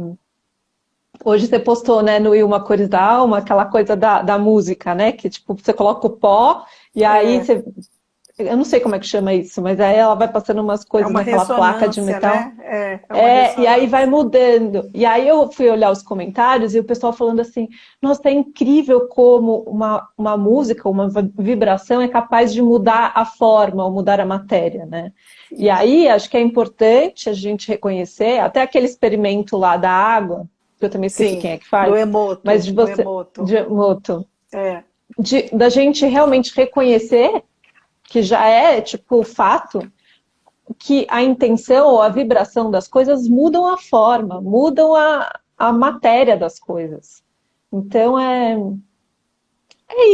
hoje você postou, né, no Uma Cores da Alma, aquela coisa da música, né? Que tipo, você coloca o pó e aí
É,
você. Eu não sei como é que chama isso, mas aí ela vai passando umas
é
coisas
uma
naquela placa de
ressonância,
metal.
né? É uma
E aí vai
ressonância.
mudando. E aí eu fui olhar os comentários e o pessoal falando assim: nossa, é incrível como uma música, uma vibração é capaz de mudar a forma ou mudar a matéria, né? E
Sim,
aí acho que é importante a gente reconhecer, até aquele experimento lá da água, que eu também esqueci
sim,
quem é que faz,
do
mas de
o
você,
emoto.
de Moto,
É,
da gente realmente reconhecer que já é tipo fato que a intenção ou a vibração das coisas mudam a forma, mudam a matéria das coisas. Então é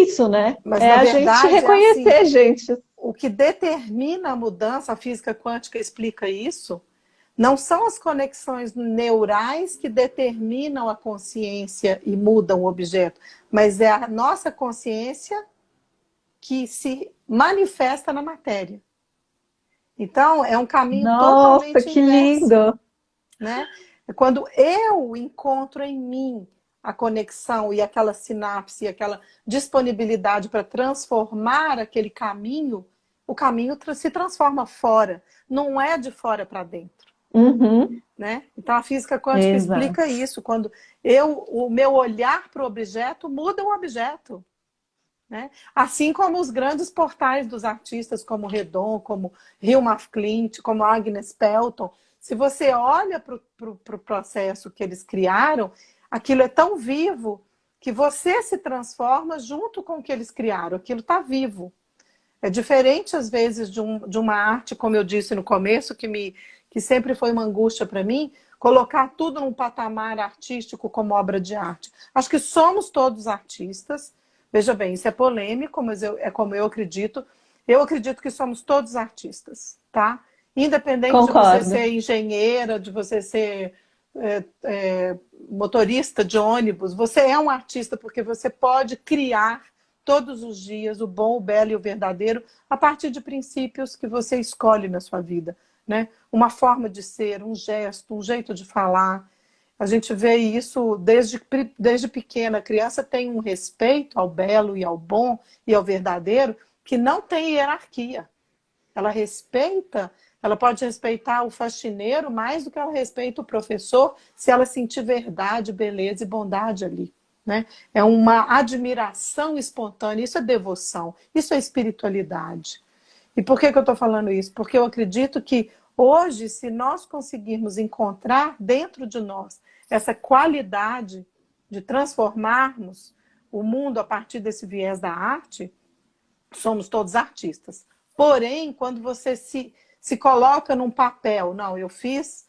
isso, né?
mas
É
na
a gente
verdade é assim,
reconhecer, gente.
o que determina a mudança, a física quântica explica isso, não são as conexões neurais que determinam a consciência e mudam o objeto, mas é a nossa consciência que se manifesta na matéria. Então, é um caminho
Nossa,
totalmente
que
inverso,
lindo!
né? É quando eu encontro em mim a conexão e aquela sinapse, aquela disponibilidade para transformar aquele caminho, o caminho se transforma fora, não é de fora para dentro.
Uhum,
Né? Então a física quântica explica
exato.
isso, quando o meu olhar para o objeto muda o objeto. Né? Assim como os grandes portais dos artistas, como Redon, como Hilma af Klint, como Agnes Pelton, se você olha para o processo que eles criaram, aquilo é tão vivo que você se transforma junto com o que eles criaram. Aquilo está vivo. É diferente, às vezes, de uma arte, como eu disse no começo, que sempre foi uma angústia para mim, colocar tudo num patamar artístico como obra de arte. Acho que somos todos artistas. Veja bem, isso é polêmico, mas é como eu acredito. Eu acredito que somos todos artistas, tá? Independente de você
Concordo.
ser engenheira, de você ser motorista de ônibus, você é um artista porque você pode criar todos os dias o bom, o belo e o verdadeiro a partir de princípios que você escolhe na sua vida, né? Uma forma de ser, um gesto, um jeito de falar. A gente vê isso desde pequena. A criança tem um respeito ao belo e ao bom e ao verdadeiro que não tem hierarquia. Ela respeita, ela pode respeitar o faxineiro mais do que ela respeita o professor, se ela sentir verdade, beleza e bondade ali, né? É uma admiração espontânea, isso é devoção, isso é espiritualidade. E por que eu estou falando isso? Porque eu acredito que hoje, se nós conseguirmos encontrar dentro de nós essa qualidade de transformarmos o mundo a partir desse viés da arte, somos todos artistas. Porém, quando você se coloca num papel, não, eu fiz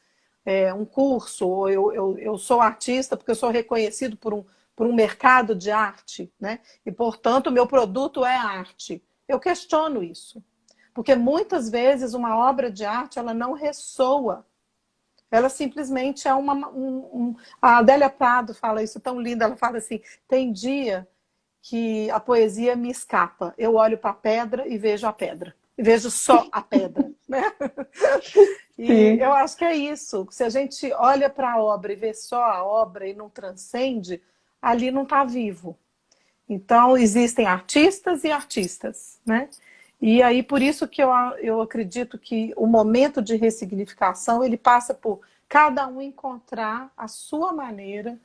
um curso, ou eu sou artista porque eu sou reconhecido por um mercado de arte, né? E, portanto, o meu produto é arte. Eu questiono isso. Porque muitas vezes uma obra de arte ela não ressoa. Ela simplesmente é A Adélia Prado fala isso tão lindo, ela fala assim, tem dia que a poesia me escapa. Eu olho para a pedra e vejo a pedra. E vejo só a pedra, né? E
Sim.
eu acho que é isso. Se a gente olha para a obra e vê só a obra e não transcende, ali não está vivo. Então, existem artistas e artistas, né? E aí, por isso que eu acredito que o momento de ressignificação, ele passa por cada um encontrar a sua maneira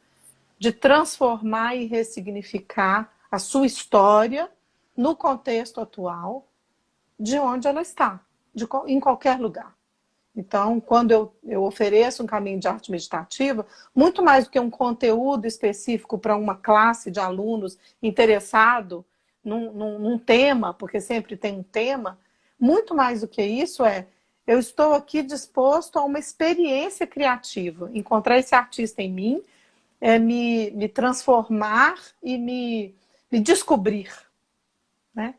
de transformar e ressignificar a sua história no contexto atual, de onde ela está, em qualquer lugar. Então, quando eu ofereço um caminho de arte meditativa, muito mais do que um conteúdo específico para uma classe de alunos interessado num tema, porque sempre tem um tema, muito mais do que isso eu estou aqui disposto a uma experiência criativa, encontrar esse artista em mim, me transformar e me descobrir, né?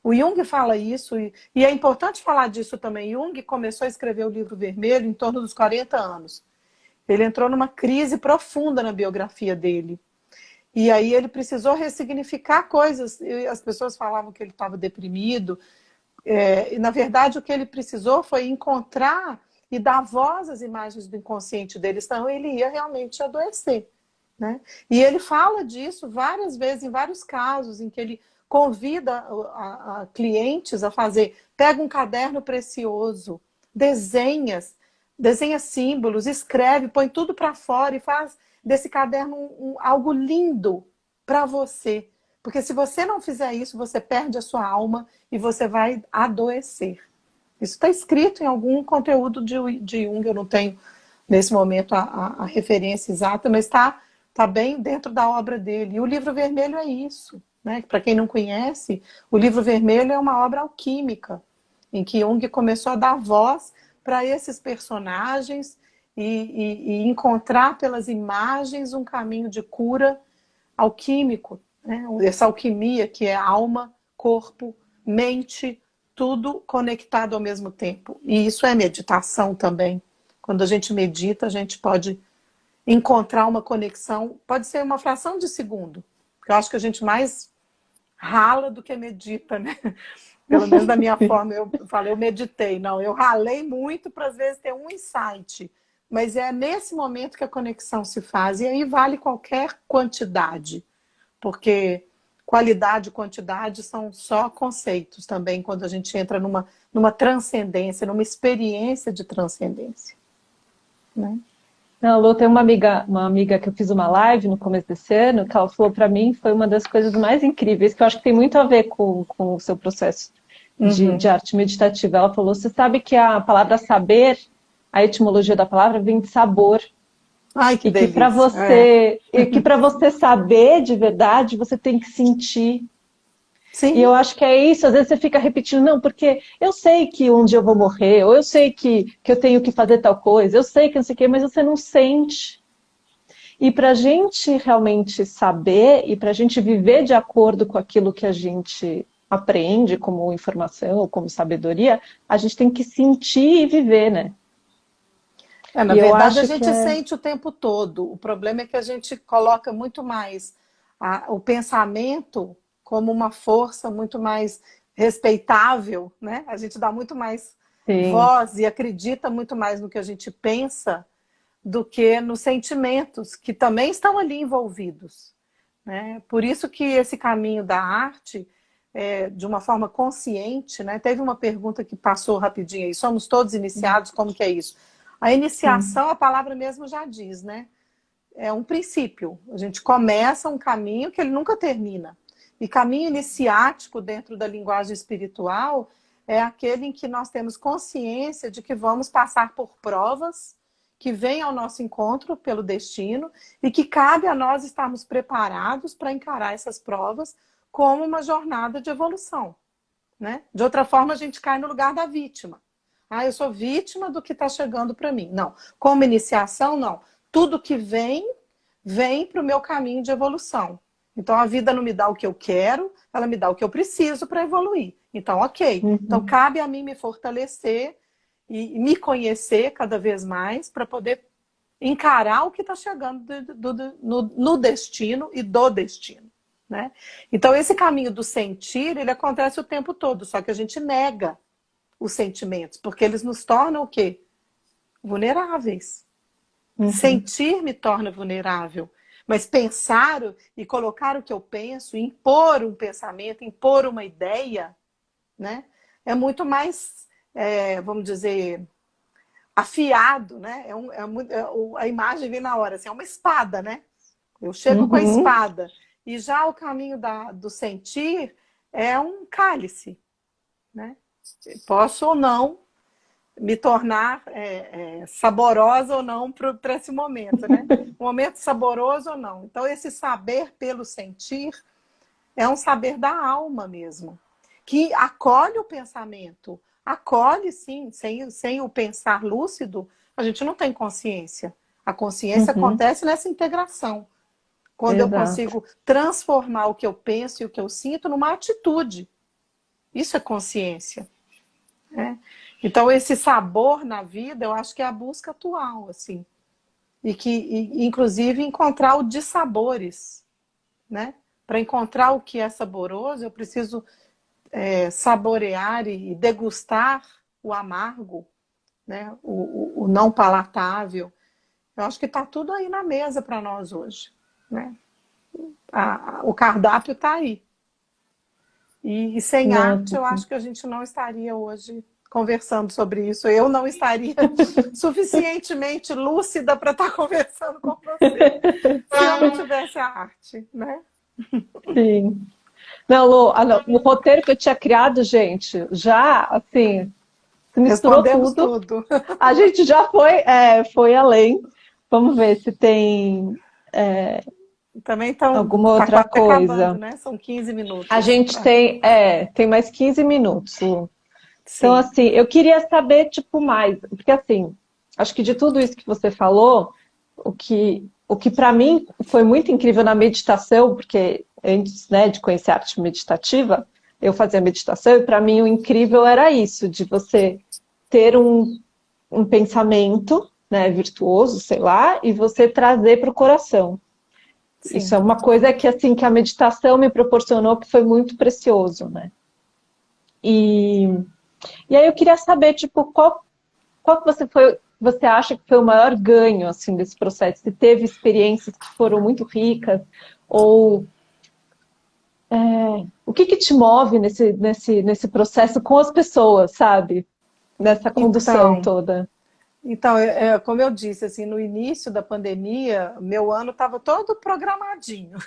O Jung fala isso, e é importante falar disso também. Jung começou a escrever o Livro Vermelho em torno dos 40 anos. Ele entrou numa crise profunda na biografia dele. E aí ele precisou ressignificar coisas. E as pessoas falavam que ele estava deprimido. E, na verdade, o que ele precisou foi encontrar e dar voz às imagens do inconsciente dele, senão ele ia realmente adoecer, né? E ele fala disso várias vezes, em vários casos, em que ele convida a clientes a fazer, pega um caderno precioso, desenha símbolos, escreve, põe tudo para fora e faz desse caderno algo lindo para você. Porque se você não fizer isso, você perde a sua alma e você vai adoecer. Isso está escrito em algum conteúdo de Jung, eu não tenho nesse momento a referência exata, mas está bem dentro da obra dele. E o Livro Vermelho é isso, né? Para quem não conhece, o Livro Vermelho é uma obra alquímica, em que Jung começou a dar voz para esses personagens e encontrar pelas imagens um caminho de cura alquímico, né? Essa alquimia que é alma, corpo, mente, tudo conectado ao mesmo tempo. E isso é meditação também. Quando a gente medita, a gente pode encontrar uma conexão, pode ser uma fração de segundo, porque eu acho que a gente mais rala do que medita, né? Pelo menos da minha forma, eu falei, eu meditei. Não, eu ralei muito para às vezes ter um insight, mas é nesse momento que a conexão se faz, e aí vale qualquer quantidade, porque qualidade e quantidade são só conceitos também, quando a gente entra numa transcendência, numa experiência de transcendência, né?
Não, Lu, tem uma amiga que eu fiz uma live no começo desse ano, que ela falou para mim, foi uma das coisas mais incríveis, que eu acho que tem muito a ver com o seu processo de arte meditativa. Ela falou, você sabe que a palavra saber, a etimologia da palavra vem de sabor.
Ai, que
E que para
delícia. É.
você saber de verdade, você tem que sentir. E
Sim,
eu acho que é isso, às vezes você fica repetindo, não, porque eu sei que um dia eu vou morrer, ou eu sei que eu tenho que fazer tal coisa, eu sei que não sei o quê, mas você não sente. E para a gente realmente saber e para a gente viver de acordo com aquilo que a gente aprende como informação ou como sabedoria, a gente tem que sentir e viver, né?
na
E eu
verdade a
acho que
gente
é.
sente o tempo todo. O problema é que a gente coloca muito mais o pensamento como uma força muito mais respeitável, né? A gente dá muito mais
Sim.
voz e acredita muito mais no que a gente pensa do que nos sentimentos que também estão ali envolvidos, né? Por isso que esse caminho da arte, de uma forma consciente, né? Teve uma pergunta que passou rapidinho aí, somos todos iniciados, como que é isso? A
Sim.
iniciação, a palavra mesmo já diz, né? É um princípio. A gente começa um caminho que ele nunca termina. E caminho iniciático dentro da linguagem espiritual é aquele em que nós temos consciência de que vamos passar por provas que vêm ao nosso encontro pelo destino e que cabe a nós estarmos preparados para encarar essas provas como uma jornada de evolução, né? De outra forma, a gente cai no lugar da vítima. Ah, eu sou vítima do que está chegando para mim. Não. Como iniciação, não. Tudo que vem, vem para o meu caminho de evolução. Então, a vida não me dá o que eu quero, ela me dá o que eu preciso para evoluir. Então, ok. Então,
Uhum.
cabe a mim me fortalecer e me conhecer cada vez mais para poder encarar o que está chegando no destino e do destino. Né? Então, esse caminho do sentir, ele acontece o tempo todo, só que a gente nega os sentimentos, porque eles nos tornam o quê? Vulneráveis.
Uhum.
Sentir me torna vulnerável, mas pensar e colocar o que eu penso, impor um pensamento, impor uma ideia, né? É muito mais, vamos dizer, afiado, né? A imagem vem na hora, assim, é uma espada, né? Eu chego com a
Uhum.
espada. E já o caminho do sentir é um cálice, né? Posso ou não me tornar saborosa ou não para esse momento, né? Um momento saboroso ou não. Então, esse saber pelo sentir é um saber da alma mesmo, que acolhe o pensamento. Acolhe, sim, sem o pensar lúcido, a gente não tem consciência. A consciência
Uhum.
acontece nessa integração. Quando eu
Exato.
consigo transformar o que eu penso e o que eu sinto numa atitude. Isso é consciência. Né? Então, esse sabor na vida, eu acho que é a busca atual, assim. Inclusive, encontrar o dissabores, né? Para encontrar o que é saboroso, eu preciso saborear e degustar o amargo, né? O não palatável. Eu acho que está tudo aí na mesa para nós hoje, né? O cardápio está aí. E sem arte,
Nossa,
eu
sim.
acho que a gente não estaria hoje conversando sobre isso. Eu não estaria suficientemente lúcida para estar conversando com você se eu não tivesse a arte, né?
Sim. Não, Lô, não, o roteiro que eu tinha criado, gente, já, assim, se misturou
Respondemos
tudo.
tudo.
A gente já foi além. Vamos ver se tem
Também estão,
alguma
está
outra
quase acabando,
coisa.
né? São 15
A
minutos.
gente tem mais 15 minutos, Lu. Então,
Sim.
assim, eu queria saber, tipo, mais, porque, assim, acho que de tudo isso que você falou, o que para mim foi muito incrível na meditação, porque antes, né, de conhecer a arte meditativa, eu fazia meditação e para mim o incrível era isso, de você ter um pensamento, né, virtuoso, sei lá, e você trazer para o coração. Isso
Sim.
é uma coisa que, assim, que a meditação me proporcionou que foi muito precioso, né? E, e aí eu queria saber, tipo, qual que você acha que foi o maior ganho, assim, desse processo? Se teve experiências que foram muito ricas, ou o que que te move nesse processo com as pessoas, sabe? Nessa condução
Então,
toda.
como eu disse, assim, no início da pandemia, meu ano estava todo programadinho.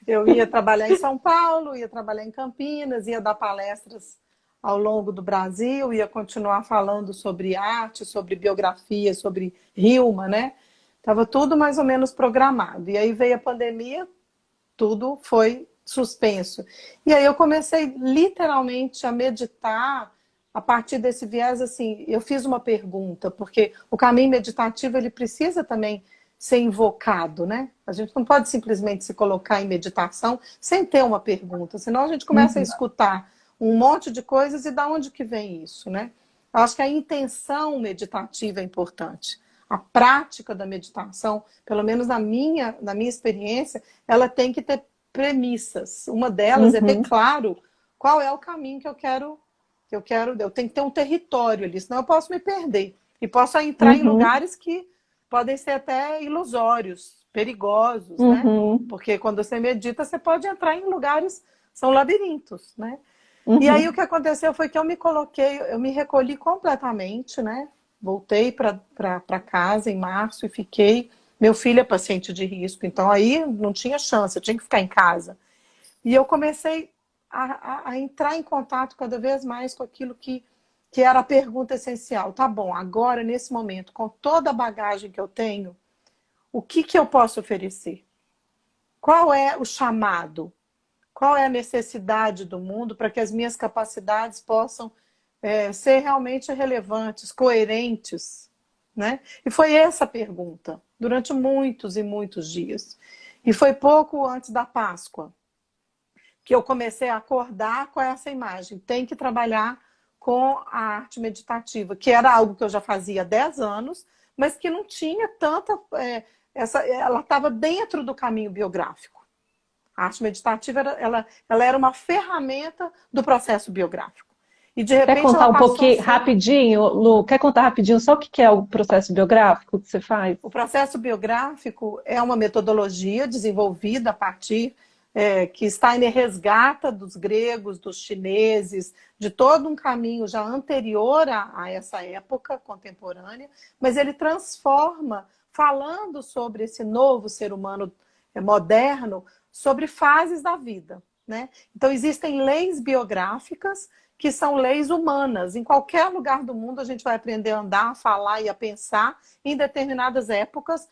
Eu ia trabalhar em São Paulo, ia trabalhar em Campinas, ia dar palestras ao longo do Brasil, ia continuar falando sobre arte, sobre biografia, sobre Hilma, né? Estava tudo mais ou menos programado. E aí veio a pandemia, tudo foi suspenso. E aí eu comecei literalmente a meditar a partir desse viés, assim, eu fiz uma pergunta, porque o caminho meditativo, ele precisa também ser invocado, né? A gente não pode simplesmente se colocar em meditação sem ter uma pergunta, senão a gente começa a
Uhum.
escutar um monte de coisas e da onde que vem isso, né? Eu acho que a intenção meditativa é importante. A prática da meditação, pelo menos na minha experiência, ela tem que ter premissas. Uma delas é ter
Uhum.
claro qual é o caminho eu tenho que ter um território ali, senão eu posso me perder. E posso entrar em
Uhum.
lugares que podem ser até ilusórios, perigosos, né?
Uhum.
Porque quando você medita, você pode entrar em lugares, são labirintos, né? E aí o
Uhum.
que aconteceu foi que eu me recolhi completamente, né? Voltei para casa em março e fiquei. Meu filho é paciente de risco, então aí não tinha chance, eu tinha que ficar em casa. E eu comecei a entrar em contato cada vez mais com aquilo que era a pergunta essencial. Tá bom, agora, nesse momento, com toda a bagagem que eu tenho, o que eu posso oferecer? Qual é o chamado? Qual é a necessidade do mundo para que as minhas capacidades possam ser realmente relevantes, coerentes, né? E foi essa a pergunta durante muitos e muitos dias. E foi pouco antes da Páscoa que eu comecei a acordar com essa imagem. Tem que trabalhar com a arte meditativa, que era algo que eu já fazia há 10 anos, mas que não tinha tanta... ela estava dentro do caminho biográfico. A arte meditativa ela era uma ferramenta do processo biográfico. E, de
Quer
repente, ela
contar um
passou a
pouquinho,
ser...
rapidinho, Lu? Quer contar rapidinho só o que é o processo biográfico que você faz?
O processo biográfico é uma metodologia desenvolvida a partir que Steiner resgata dos gregos, dos chineses, de todo um caminho já anterior a essa época contemporânea, mas ele transforma, falando sobre esse novo ser humano moderno, sobre fases da vida, né? Então, existem leis biográficas que são leis humanas. Em qualquer lugar do mundo, a gente vai aprender a andar, a falar e a pensar em determinadas épocas,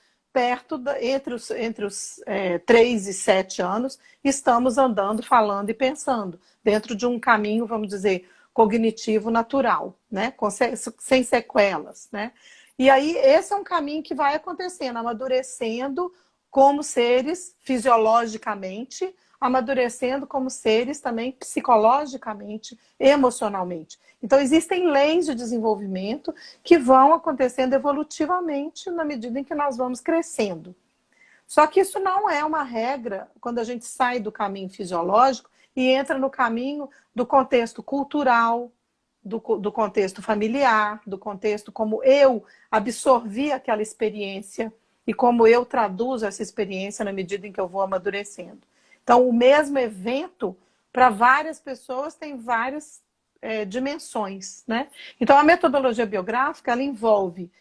entre os 3 e 7 anos, estamos andando, falando e pensando, dentro de um caminho, vamos dizer, cognitivo natural, né? Sem sequelas, né? E aí, esse é um caminho que vai acontecendo, amadurecendo como seres fisiologicamente, amadurecendo como seres também psicologicamente, emocionalmente. Então, existem leis de desenvolvimento que vão acontecendo evolutivamente na medida em que nós vamos crescendo. Só que isso não é uma regra quando a gente sai do caminho fisiológico e entra no caminho do contexto cultural, do contexto familiar, do contexto como eu absorvi aquela experiência e como eu traduzo essa experiência na medida em que eu vou amadurecendo. Então, o mesmo evento, para várias pessoas, tem várias dimensões, né? Então, a metodologia biográfica, ela envolve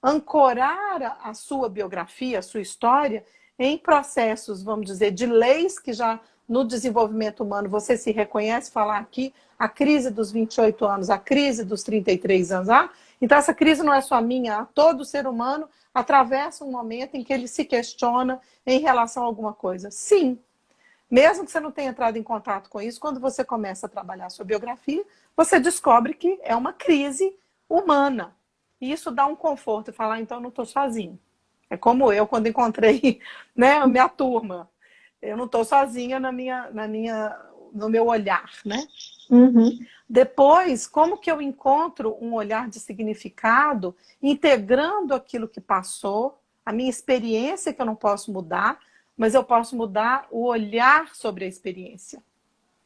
ancorar a sua biografia, a sua história, em processos, vamos dizer, de leis que já no desenvolvimento humano você se reconhece, falar aqui, a crise dos 28 anos, a crise dos 33 anos. Então, essa crise não é só minha, todo ser humano atravessa um momento em que ele se questiona em relação a alguma coisa. Sim, mesmo que você não tenha entrado em contato com isso, quando você começa a trabalhar a sua biografia, você descobre que é uma crise humana. E isso dá um conforto, falar, então, não estou sozinho. É como eu, quando encontrei, né, a minha turma. Eu não estou sozinha no meu olhar, né?
Uhum.
Depois, como que eu encontro um olhar de significado, integrando aquilo que passou, a minha experiência que eu não posso mudar, mas eu posso mudar o olhar sobre a experiência.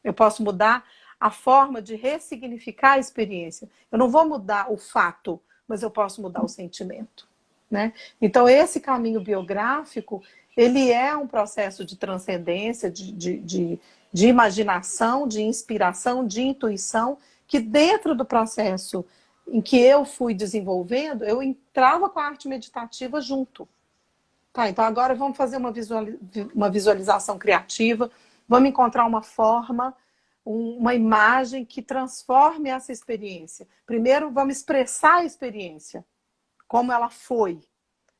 Eu posso mudar a forma de ressignificar a experiência. Eu não vou mudar o fato, mas eu posso mudar o sentimento, né? Então, esse caminho biográfico, ele é um processo de transcendência, de imaginação, de inspiração, de intuição, que dentro do processo em que eu fui desenvolvendo, eu entrava com a arte meditativa junto. Tá, então agora vamos fazer uma visualização criativa, vamos encontrar uma forma, uma imagem que transforme essa experiência. Primeiro, vamos expressar a experiência, como ela foi.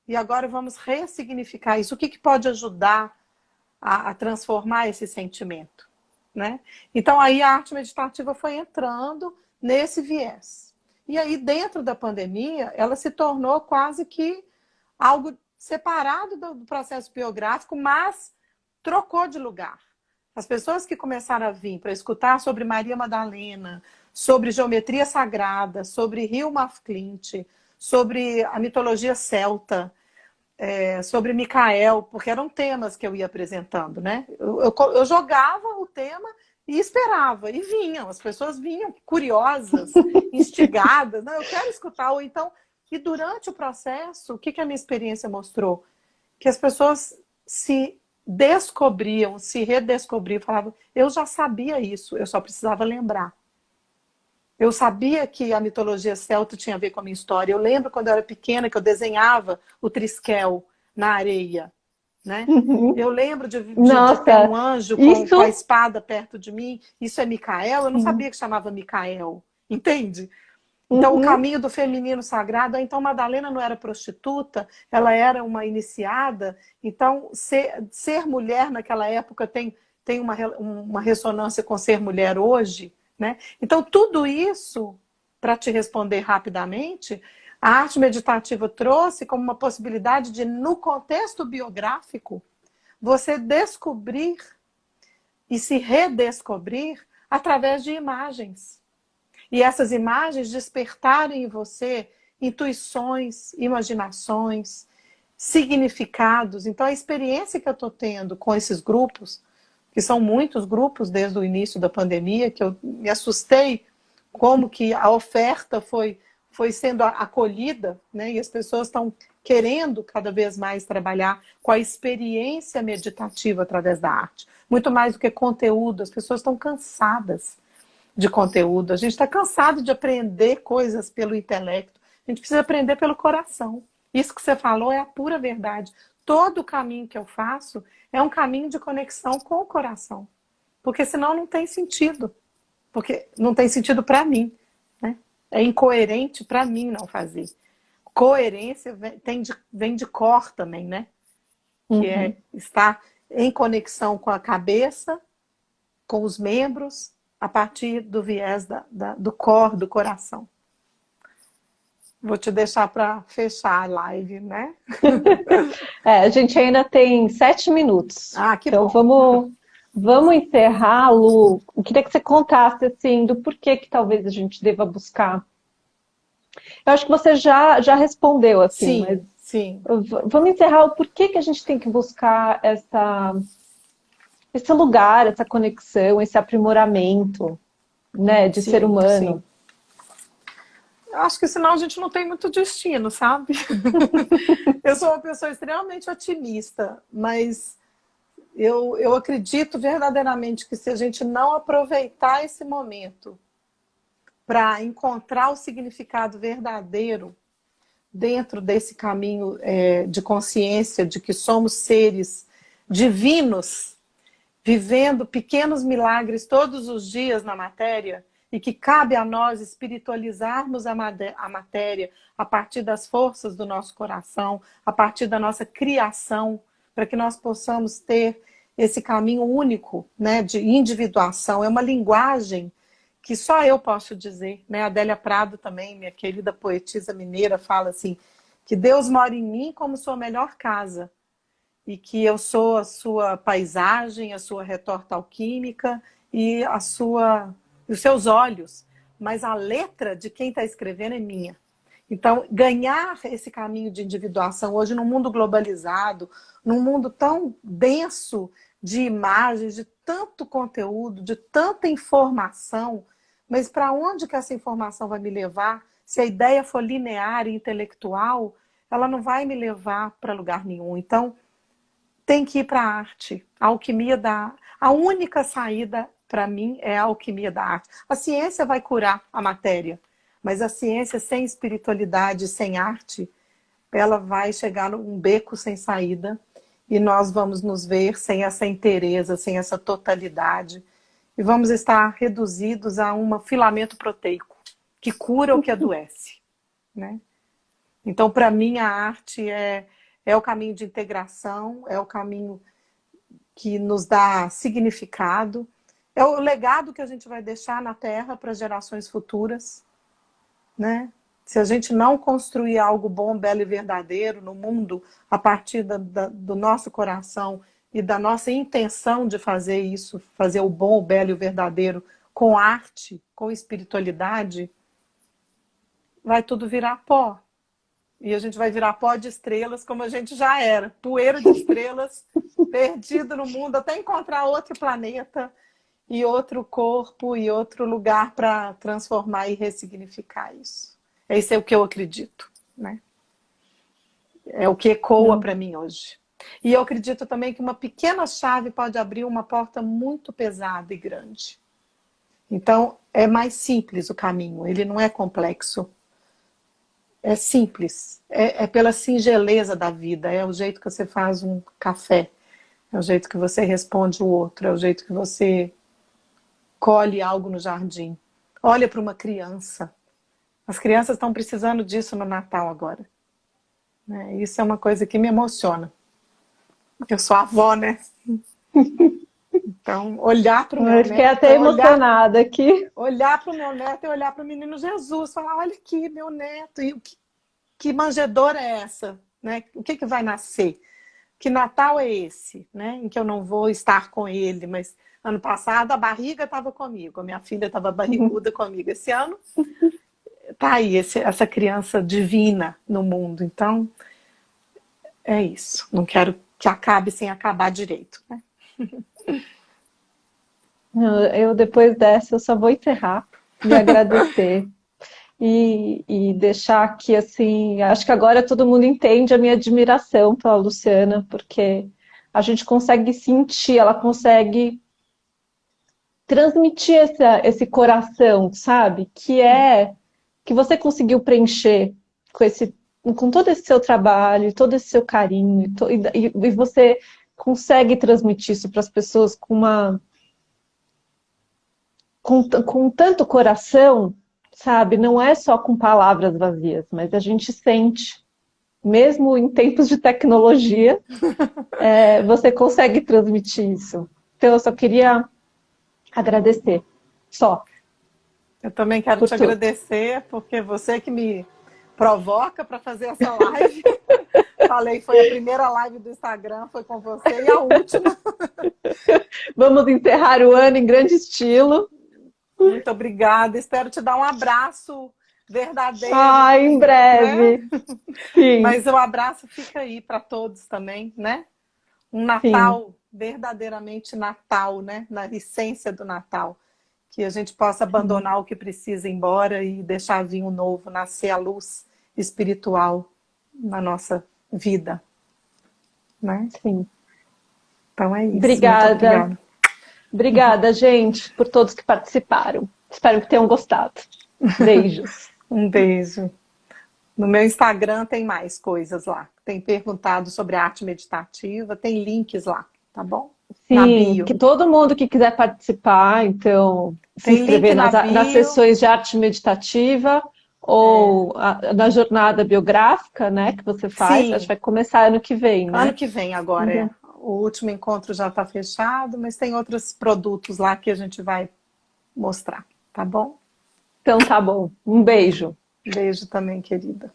e agora vamos ressignificar isso. O que pode ajudar a transformar esse sentimento, né? Então aí a arte meditativa foi entrando nesse viés. E aí dentro da pandemia, ela se tornou quase que algo separado do processo biográfico, mas trocou de lugar. As pessoas que começaram a vir para escutar sobre Maria Madalena, sobre geometria sagrada, sobre Hilma af Klint, sobre a mitologia celta, sobre Micael, porque eram temas que eu ia apresentando, né? Eu jogava o tema e esperava, e vinham, as pessoas vinham curiosas, instigadas, não, eu quero escutar, ou então, e durante o processo, o que a minha experiência mostrou? Que as pessoas se descobriam, se redescobriam, falavam, eu já sabia isso, eu só precisava lembrar. Eu sabia que a mitologia celta tinha a ver com a minha história. Eu lembro quando eu era pequena que eu desenhava o triskel na areia, né?
Uhum.
Eu lembro de
Nossa,
ter um anjo
isso...
com a espada perto de mim. Isso é Micael? Eu não
Uhum.
sabia que chamava Micael, entende? Então, o caminho do feminino sagrado, então Madalena não era prostituta, ela era uma iniciada. Então, ser mulher naquela época tem uma ressonância com ser mulher hoje, né? Então, tudo isso, para te responder rapidamente, a arte meditativa trouxe como uma possibilidade de, no contexto biográfico, você descobrir e se redescobrir através de imagens. E essas imagens despertarem em você intuições, imaginações, significados. Então, a experiência que eu estou tendo com esses grupos, que são muitos grupos desde o início da pandemia, que eu me assustei como que a oferta foi sendo acolhida, né? E as pessoas estão querendo cada vez mais trabalhar com a experiência meditativa através da arte. Muito mais do que conteúdo, as pessoas estão cansadas de conteúdo. A gente está cansado de aprender coisas pelo intelecto. A gente precisa aprender pelo coração. Isso que você falou é a pura verdade. Todo o caminho que eu faço é um caminho de conexão com o coração. Porque senão não tem sentido. Porque não tem sentido para mim, né? É incoerente para mim não fazer. Coerência vem de cor também, né? Que é estar em conexão com a cabeça, com os membros, a partir do viés do core, do coração. Vou te deixar para fechar a live, né?
A gente ainda tem 7 minutos.
Ah, que
então
bom.
vamos encerrar, Lu. Eu queria que você contasse assim, do porquê que talvez a gente deva buscar. Eu acho que você já respondeu, assim, mas
sim.
Vamos encerrar o porquê que a gente tem que buscar esse lugar, essa conexão, esse aprimoramento, né, de ser humano.
Sim. Eu acho que senão a gente não tem muito destino, sabe? Eu sou uma pessoa extremamente otimista, mas eu acredito verdadeiramente que se a gente não aproveitar esse momento para encontrar o significado verdadeiro dentro desse caminho de consciência de que somos seres divinos, vivendo pequenos milagres todos os dias na matéria, e que cabe a nós espiritualizarmos a matéria a partir das forças do nosso coração, a partir da nossa criação, para que nós possamos ter esse caminho único, né, de individuação. É uma linguagem que só eu posso dizer, né? A Adélia Prado também, minha querida poetisa mineira, fala assim, que Deus mora em mim como sua melhor casa, e que eu sou a sua paisagem, a sua retorta alquímica e os seus olhos, mas a letra de quem está escrevendo é minha. Então, ganhar esse caminho de individuação hoje num mundo globalizado, num mundo tão denso de imagens, de tanto conteúdo, de tanta informação, mas para onde que essa informação vai me levar? Se a ideia for linear e intelectual, ela não vai me levar para lugar nenhum. Então, tem que ir para a arte. A alquimia a única saída para mim é a alquimia da arte. A ciência vai curar a matéria, mas a ciência sem espiritualidade, sem arte, ela vai chegar num beco sem saída e nós vamos nos ver sem essa inteireza, sem essa totalidade e vamos estar reduzidos a um filamento proteico que cura o que adoece, né? Então, para mim, a arte é o caminho de integração, é o caminho que nos dá significado, é o legado que a gente vai deixar na Terra para gerações futuras, né? Se a gente não construir algo bom, belo e verdadeiro no mundo, a partir do nosso coração e da nossa intenção de fazer isso, fazer o bom, o belo e o verdadeiro com arte, com espiritualidade, vai tudo virar pó. E a gente vai virar pó de estrelas como a gente já era. Poeira de estrelas, perdido no mundo, até encontrar outro planeta e outro corpo e outro lugar para transformar e ressignificar isso. Esse é o que eu acredito, né? É o que ecoa para mim hoje. E eu acredito também que uma pequena chave pode abrir uma porta muito pesada e grande. Então, é mais simples o caminho, ele não é complexo. É simples, é pela singeleza da vida, é o jeito que você faz um café, é o jeito que você responde o outro, é o jeito que você colhe algo no jardim. Olha para uma criança. As crianças estão precisando disso no Natal agora. Isso é uma coisa que me emociona. Eu sou avó, né? Então, olhar para o meu
Eu fiquei
neto...
até emocionada aqui.
Olhar para o meu neto e olhar para o menino Jesus. Falar, olha aqui, meu neto. E que manjedoura é essa? Né? O que vai nascer? Que Natal é esse? Né? Em que eu não vou estar com ele. Mas ano passado a barriga estava comigo. A minha filha estava barriguda comigo. Esse ano tá aí essa criança divina no mundo. Então, é isso. Não quero que acabe sem acabar direito. Né?
Eu depois dessa, eu só vou encerrar e agradecer. E deixar aqui, assim, acho que agora todo mundo entende a minha admiração pela Luciana, porque a gente consegue sentir, ela consegue transmitir esse coração, sabe? Que você conseguiu preencher com todo esse seu trabalho, todo esse seu carinho, e você consegue transmitir isso para as pessoas com tanto coração, sabe? Não é só com palavras vazias, mas a gente sente. Mesmo em tempos de tecnologia, você consegue transmitir isso. Então, eu só queria agradecer. Só.
Eu também quero te agradecer, porque você que me provoca para fazer essa live. Falei, foi a primeira live do Instagram, foi com você, e a última.
Vamos encerrar o ano em grande estilo.
Muito obrigada. Espero te dar um abraço verdadeiro.
Em breve.
Né?
Sim.
Mas o abraço fica aí para todos também, né? Um Natal verdadeiramente Natal, né? Na essência do Natal. Que a gente possa abandonar o que precisa ir embora e deixar vir o novo, nascer a luz espiritual na nossa vida. Né?
Sim.
Então é isso.
Obrigada. Obrigada, gente, por todos que participaram. Espero que tenham gostado. Beijos.
Um beijo. No meu Instagram tem mais coisas lá. Tem perguntado sobre arte meditativa, tem links lá, tá bom?
Sim, que todo mundo que quiser participar, então, se inscrever nas sessões de arte meditativa ou na jornada biográfica, né, que você faz.
Sim.
Acho que vai começar ano que vem, né?
Ano que vem agora, O último encontro já está fechado, mas tem outros produtos lá que a gente vai mostrar, tá bom?
Então tá bom. Um beijo.
Beijo também, querida.